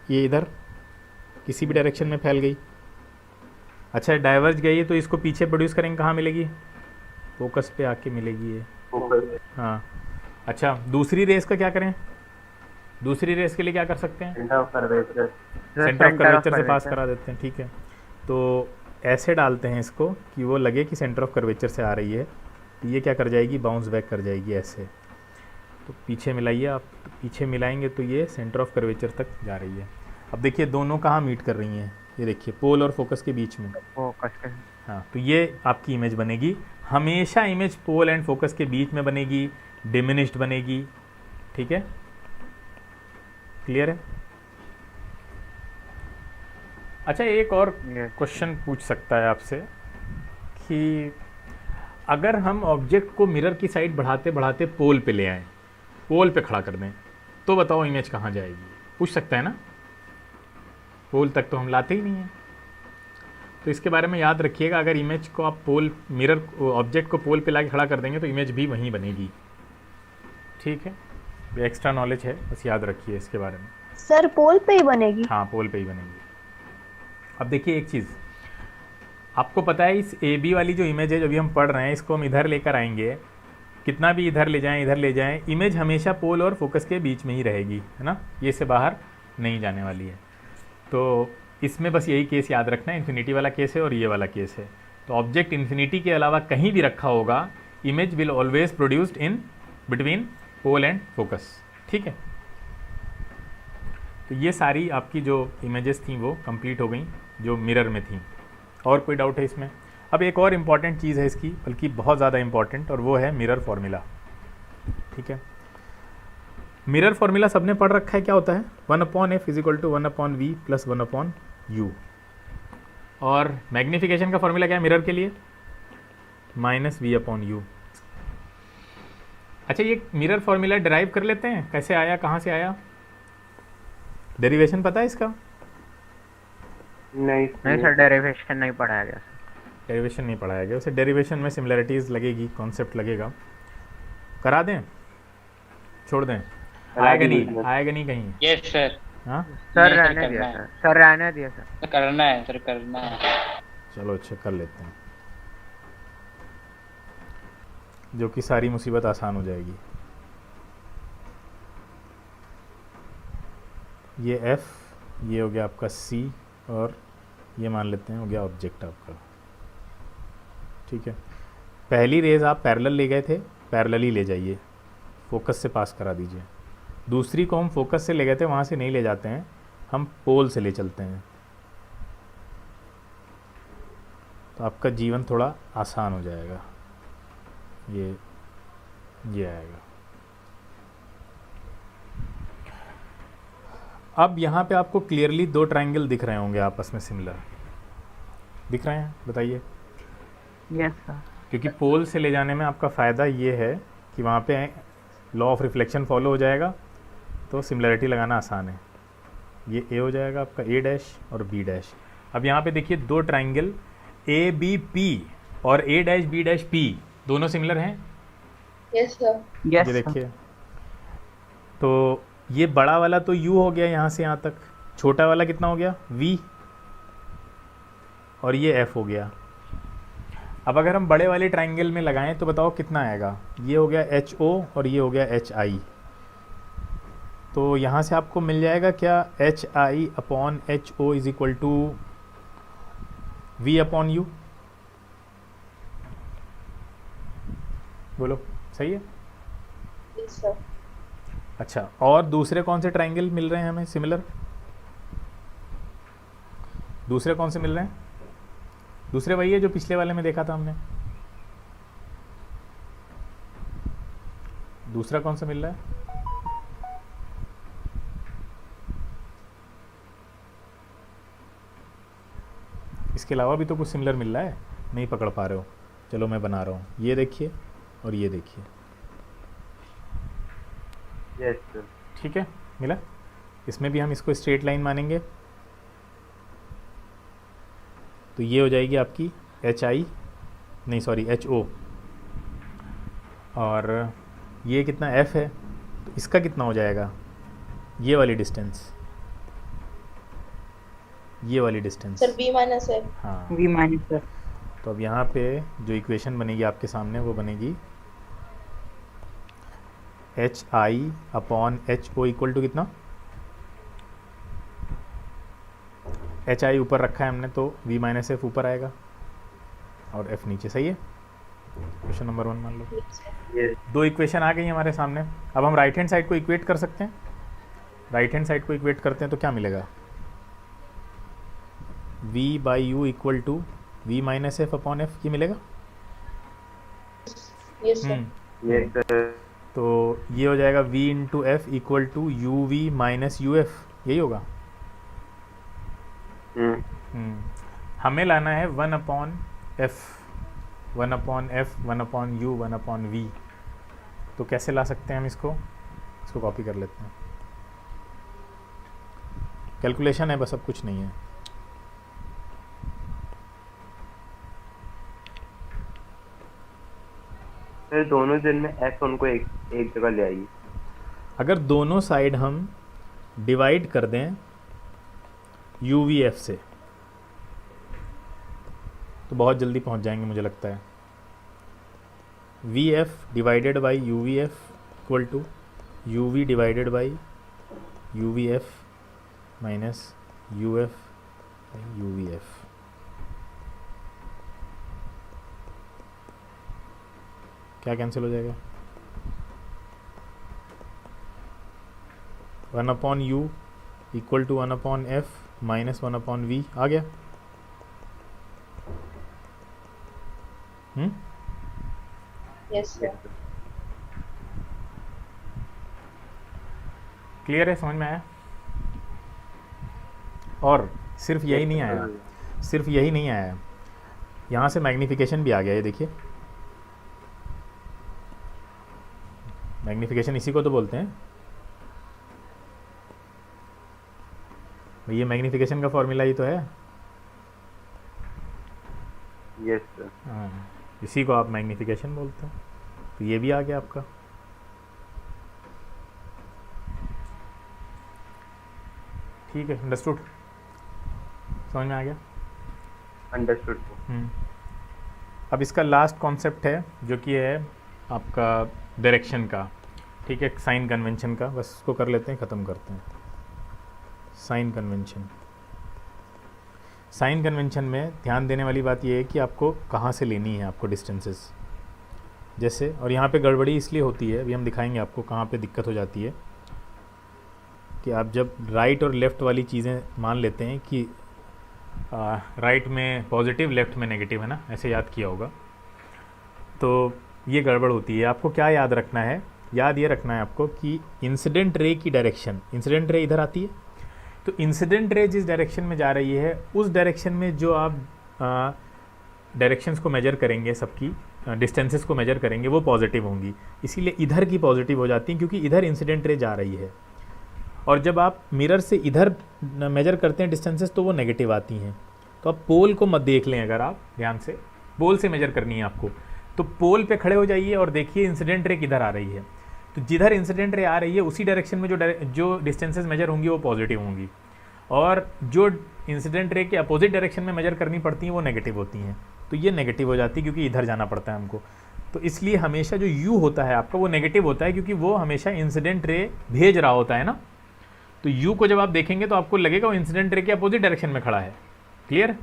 ये इधर किसी भी डायरेक्शन में फैल गई। अच्छा डाइवर्ज गई तो इसको पीछे प्रोड्यूस करेंगे, कहाँ मिलेगी, फोकस पे आके मिलेगी ये। हाँ अच्छा, दूसरी रेस का क्या करें, दूसरी रेस के लिए क्या कर सकते हैं, सेंटर ऑफ कर्वेचर से पास करा देते हैं, ठीक है। तो ऐसे डालते हैं इसको कि वो लगे कि सेंटर ऑफ कर्वेचर से आ रही है, तो ये क्या कर जाएगी, बाउंस बैक कर जाएगी ऐसे। तो पीछे मिलाइए आप, तो पीछे मिलाएंगे तो ये सेंटर ऑफ कर्वेचर तक जा रही है। अब देखिए दोनों कहाँ मीट कर रही हैं, ये देखिए पोल और फोकस के बीच में, हाँ। तो ये आपकी इमेज बनेगी, हमेशा इमेज पोल एंड फोकस के बीच में बनेगी, डिमिनिश्ड बनेगी, ठीक है, क्लियर है। अच्छा एक और क्वेश्चन पूछ सकता है आपसे कि अगर हम ऑब्जेक्ट को मिरर की साइड बढ़ाते बढ़ाते पोल पे ले आएं, पोल पे खड़ा कर दें, तो बताओ इमेज कहाँ जाएगी, पूछ सकता है ना। पोल तक तो हम लाते ही नहीं हैं, तो इसके बारे में याद रखिएगा। अगर इमेज को आप पोल, मिरर ऑब्जेक्ट को पोल पे ला के खड़ा कर देंगे तो इमेज भी वहीं बनेगी, ठीक है। ये एक्स्ट्रा नॉलेज है, बस याद रखिए इसके बारे में। सर पोल पे ही बनेगी? हाँ पोल पे ही बनेगी। अब देखिए एक चीज़ आपको पता है, इस ए बी वाली जो इमेज है जो भी हम पढ़ रहे हैं इसको हम इधर लेकर आएंगे, कितना भी इधर ले जाएं इधर ले जाएं, इमेज हमेशा पोल और फोकस के बीच में ही रहेगी, है ना, ये से बाहर नहीं जाने वाली है। तो इसमें बस यही केस याद रखना है, इन्फिनिटी वाला केस है और ये वाला केस है। तो ऑब्जेक्ट इन्फिनिटी के अलावा कहीं भी रखा होगा, image will always produced in between pole and focus, ठीक है। तो ये सारी आपकी जो इमेजेस थी वो कंप्लीट हो गई जो मिरर में थी। और कोई डाउट है इसमें? अब एक और इम्पॉर्टेंट चीज़ है इसकी, बल्कि बहुत ज़्यादा इम्पॉर्टेंट, और वो है मिरर फॉर्मूला, ठीक है। मिरर फॉर्मूला सबने पढ़ रखा है, क्या होता है? 1/f = 1/v + 1/u। और मैग्नीफिकेशन का फॉर्मूला क्या है मिरर के लिए? -v/u। अच्छा, ये मिरर फॉर्मूला डिराइव कर लेते हैं, कैसे आया, कहाँ से आया? डेरिवेशन पता है इसका? नहीं सर, डेरिवेशन नहीं पढ़ाया गया। डेरिवेशन नहीं पढ़ाया गया, उसे डेरिवेशन में सिमिलरिटीज़ लगेगी, कॉन्सेप्ट लगेगा। करा दें, छोड़ दें? आएगा नहीं, आएगा नहीं कहीं? Yes sir. हाँ सर रहने दिया सर, सर रहने दिया सर। करना है सर, करना है। चलो अच्छा कर लेते हैं, जो कि सारी मुसीबत आसान हो जाएगी। ये F, ये हो गया आपका C, और ये मान लेते हैं हो गया ऑब्जेक्ट आपका, ठीक है। पहली रेज आप पैरेलल ले गए थे, पैरेलल ही ले जाइए, फोकस से पास करा दीजिए। दूसरी को हम फोकस से ले गए थे, वहाँ से नहीं ले जाते हैं, हम पोल से ले चलते हैं, तो आपका जीवन थोड़ा आसान हो जाएगा। ये आएगा। अब यहाँ पे आपको क्लियरली दो ट्रायंगल दिख रहे होंगे आपस में सिमिलर, दिख रहे हैं? बताइए। Yes sir. क्योंकि पोल से ले जाने में आपका फ़ायदा ये है कि वहाँ पे लॉ ऑफ रिफ्लेक्शन फॉलो हो जाएगा, तो सिमिलरिटी लगाना आसान है। ये ए हो जाएगा आपका A' और B'। अब यहाँ पे देखिए दो ट्रायंगल ABP और A'-B'P दोनों सिमिलर हैं। Yes sir. यस ये देखिए, तो ये बड़ा वाला तो U हो गया यहाँ से यहाँ तक, छोटा वाला कितना हो गया V, और ये F हो गया। अब अगर हम बड़े वाले ट्रायंगल में लगाएं तो बताओ कितना आएगा? ये हो गया HO और ये हो गया HI। तो यहाँ से आपको मिल जाएगा क्या? HI/HO = V/U। बोलो, सही है? Yes sir. अच्छा, और दूसरे कौन से ट्रायंगल मिल रहे हैं हमें सिमिलर? दूसरे कौन से मिल रहे हैं? दूसरे वही है जो पिछले वाले में देखा था हमने। दूसरा कौन सा मिल रहा है? इसके अलावा भी तो कुछ सिमिलर मिल रहा है, नहीं पकड़ पा रहे हो। चलो मैं बना रहा हूँ, ये देखिए और ये देखिए। Yes sir. ठीक है, मिला। इसमें भी हम इसको स्ट्रेट लाइन मानेंगे, तो ये हो जाएगी आपकी HO, और ये कितना F है, तो इसका कितना हो जाएगा? ये वाली डिस्टेंस, ये वाली डिस्टेंस सर B-F। हाँ V-F। तो अब यहाँ पे जो इक्वेशन बनेगी आपके सामने वो बनेगी HI/HO इक्वल टू कितना? HI ऊपर रखा है हमने, तो V-F ऊपर आएगा और F नीचे। सही है? क्वेश्चन नंबर 1 मान लो। यस। दो इक्वेशन आ गई हमारे सामने। अब हम राइट हैंड साइड को इक्वेट कर सकते हैं। राइट हैंड साइड को इक्वेट करते हैं तो क्या मिलेगा? V/U इक्वल टू V-F/F, ये मिलेगा। Yes sir. Yes sir. तो ये हो जाएगा V/F इक्वल टू UV-UF, यही होगा। हमें लाना है 1/F, 1/U, 1/V। तो कैसे ला सकते हैं हम इसको? इसको कॉपी कर लेते हैं। कैलकुलेशन है बस, अब कुछ नहीं है। सर दोनों जन में F उनको एक जगह ले आइए। अगर दोनों साइड हम डिवाइड कर दें UVF से तो बहुत जल्दी पहुंच जाएंगे मुझे लगता है। VF divided by UVF equal to UV divided by UVF minus UF by UVF। क्या कैंसिल हो जाएगा? 1/U equal to 1/F minus 1/V आ गया। Yes, sir. क्लियर है? समझ में आया? और सिर्फ यही नहीं आया, सिर्फ यही नहीं आया, यहाँ से मैग्नीफिकेशन भी आ गया। ये देखिए, मैग्नीफिकेशन इसी को तो बोलते हैं। ये मैग्नीफिकेशन का फॉर्मूला ही तो है। Yes sir. हाँ, इसी को आप मैग्नीफिकेशन बोलते हैं। तो ये भी आ गया आपका। ठीक है, अंडरस्टूड? समझ में आ गया? अंडरस्टूड। अब इसका लास्ट कॉन्सेप्ट है जो कि है आपका डायरेक्शन का। ठीक है, साइन कन्वेंशन का, बस इसको कर लेते हैं, ख़त्म करते हैं। साइन कन्वेंशन, साइन कन्वेंशन में ध्यान देने वाली बात यह है कि आपको कहाँ से लेनी है आपको डिस्टेंसेस जैसे, और यहाँ पे गड़बड़ी इसलिए होती है, अभी हम दिखाएंगे आपको कहाँ पे दिक्कत हो जाती है कि आप जब राइट और लेफ़्ट वाली चीज़ें मान लेते हैं कि राइट में पॉजिटिव लेफ़्ट में नेगेटिव है ना, ऐसे याद किया होगा, तो ये गड़बड़ होती है। आपको क्या याद रखना है? याद ये रखना है आपको कि इंसिडेंट रे की डायरेक्शन, इंसिडेंट रे इधर आती है, तो इंसिडेंट रे जिस डायरेक्शन में जा रही है उस डायरेक्शन में जो आप डायरेक्शंस को मेजर करेंगे, सबकी डिस्टेंसेस को मेजर करेंगे, वो पॉजिटिव होंगी। इसीलिए इधर की पॉजिटिव हो जाती हैं क्योंकि इधर इंसिडेंट रे जा रही है। और जब आप मिरर से इधर मेजर करते हैं डिस्टेंसेस तो वो नेगेटिव आती हैं। तो आप पोल को मत देख लें, अगर आप ध्यान से पोल से मेजर करनी है आपको, तो पोल पे खड़े हो जाइए और देखिए इंसिडेंट रे किधर आ रही है। तो जिधर इंसिडेंट रे आ रही है उसी डायरेक्शन में जो डिस्टेंसेस मेजर होंगी वो पॉजिटिव होंगी, और जो इंसिडेंट रे के अपोजिट डायरेक्शन में मेजर करनी पड़ती हैं वो नेगेटिव होती हैं। तो ये नेगेटिव हो जाती है क्योंकि इधर जाना पड़ता है हमको। तो इसलिए हमेशा जो यू होता है आपका वो नेगेटिव होता है क्योंकि वो हमेशा इंसिडेंट रे भेज रहा होता है ना। तो यू को जब आप देखेंगे तो आपको लगेगा वो इंसिडेंट रे के अपोजिट डायरेक्शन में खड़ा है। क्लियर?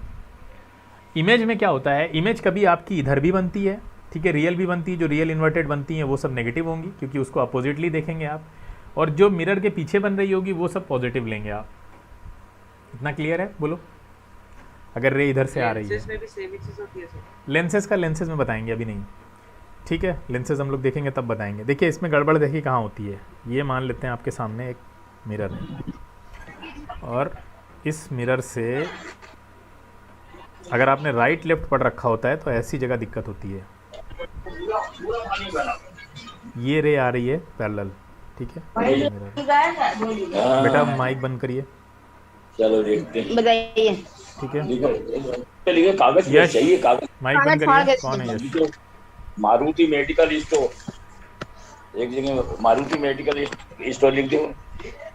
इमेज में क्या होता है, इमेज कभी आपकी इधर भी बनती है, ठीक है, रियल भी बनती है, जो रियल इन्वर्टेड बनती हैं वो सब नेगेटिव होंगी क्योंकि उसको अपोजिटली देखेंगे आप, और जो मिरर के पीछे बन रही होगी वो सब पॉजिटिव लेंगे आप। इतना क्लियर है? बोलो, अगर रे इधर से आ रही है। में भी सेम ही चीज होती है सर। लेंसेज का लेंसेज में बताएंगे, अभी नहीं, ठीक है, लेंसेज हम लोग देखेंगे तब बताएंगे। देखिए इसमें गड़बड़ देखिए कहाँ होती है। ये मान लेते हैं आपके सामने एक मिरर है, और इस मिरर से अगर आपने राइट लेफ्ट पढ़ रखा होता है तो ऐसी जगह दिक्कत होती है। ये रे आ रही है पैरेलल, ठीक है, बेटा माइक बंद करिए। चलो देखते हैं, बताइए। ठीक है, लिखे कागज चाहिए, कागज माइक बंद करिए। कौन है यश? मारुति मेडिकल स्टोर, एक जगह मारुति मेडिकल स्टोर लिख दो,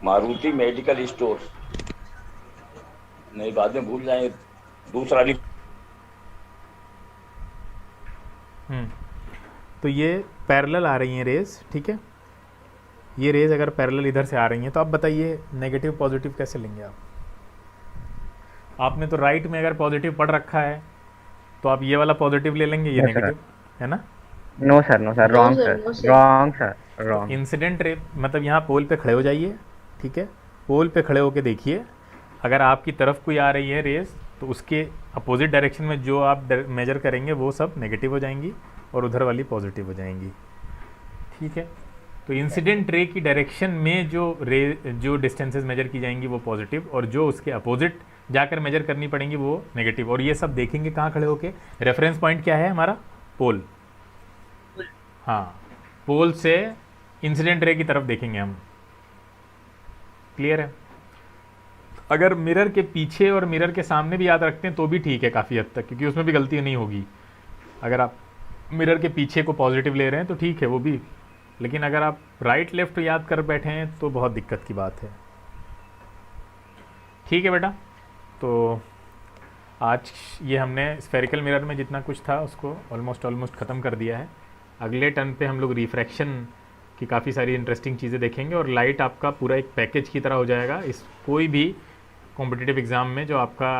मारुति मेडिकल स्टोर, नहीं बाद में भूल जाएंगे, दूसरा लिख। तो ये पैरेलल आ रही हैं रेज, ठीक है, ये रेज अगर पैरेलल इधर से आ रही हैं तो आप बताइए नेगेटिव पॉजिटिव कैसे लेंगे आप? आपने तो राइट में अगर पॉजिटिव पढ़ रखा है तो आप ये वाला पॉजिटिव ले लेंगे, ये नेगेटिव है ना? No sir, no sir, wrong sir, wrong sir, wrong. Incident ray मतलब यहाँ पोल पे खड़े हो जाइए, ठीक है, पोल पे खड़े होके देखिए, अगर आपकी तरफ कोई आ रही है रेज तो उसके अपोजिट डायरेक्शन में जो आप मेजर करेंगे वो सब नेगेटिव हो जाएंगी और उधर वाली पॉजिटिव हो जाएंगी, ठीक है। तो इंसिडेंट रे की डायरेक्शन में जो डिस्टेंसेस मेजर की जाएंगी वो पॉजिटिव, और जो उसके अपोजिट जाकर मेजर करनी पड़ेंगी वो नेगेटिव। और ये सब देखेंगे कहाँ खड़े होके? रेफरेंस पॉइंट क्या है हमारा? पोल। हाँ, पोल से इंसिडेंट रे की तरफ देखेंगे हम। क्लियर है? अगर मिरर के पीछे और मिरर के सामने भी याद रखते हैं तो भी ठीक है काफ़ी हद तक, क्योंकि उसमें भी गलती नहीं होगी। अगर आप मिरर के पीछे को पॉजिटिव ले रहे हैं तो ठीक है, वो भी लेकिन अगर आप राइट लेफ्ट याद कर बैठे हैं तो बहुत दिक्कत की बात है। ठीक है बेटा, तो आज ये हमने स्फेरिकल मिरर में जितना कुछ था उसको ऑलमोस्ट ख़त्म कर दिया है। अगले टर्न पे हम लोग रिफ्रैक्शन की काफ़ी सारी इंटरेस्टिंग चीज़ें देखेंगे और लाइट आपका पूरा एक पैकेज की तरह हो जाएगा। इस कोई भी कॉम्पिटिटिव एग्ज़ाम में जो आपका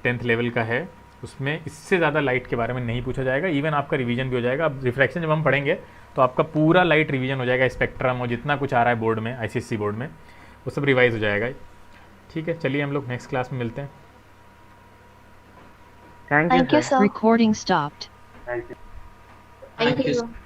10th लेवल का है उसमें इससे ज़्यादा लाइट के बारे में नहीं पूछा जाएगा, इवन आपका रिवीजन भी हो जाएगा। अब रिफ्रैक्शन जब हम पढ़ेंगे तो आपका पूरा लाइट रिवीजन हो जाएगा, स्पेक्ट्रम और जितना कुछ आ रहा है बोर्ड में, ICSE बोर्ड में, वो सब रिवाइज हो जाएगा। ठीक है, चलिए हम लोग नेक्स्ट क्लास में मिलते हैं। Thank you sir. Recording stopped. Thank you. Thank you.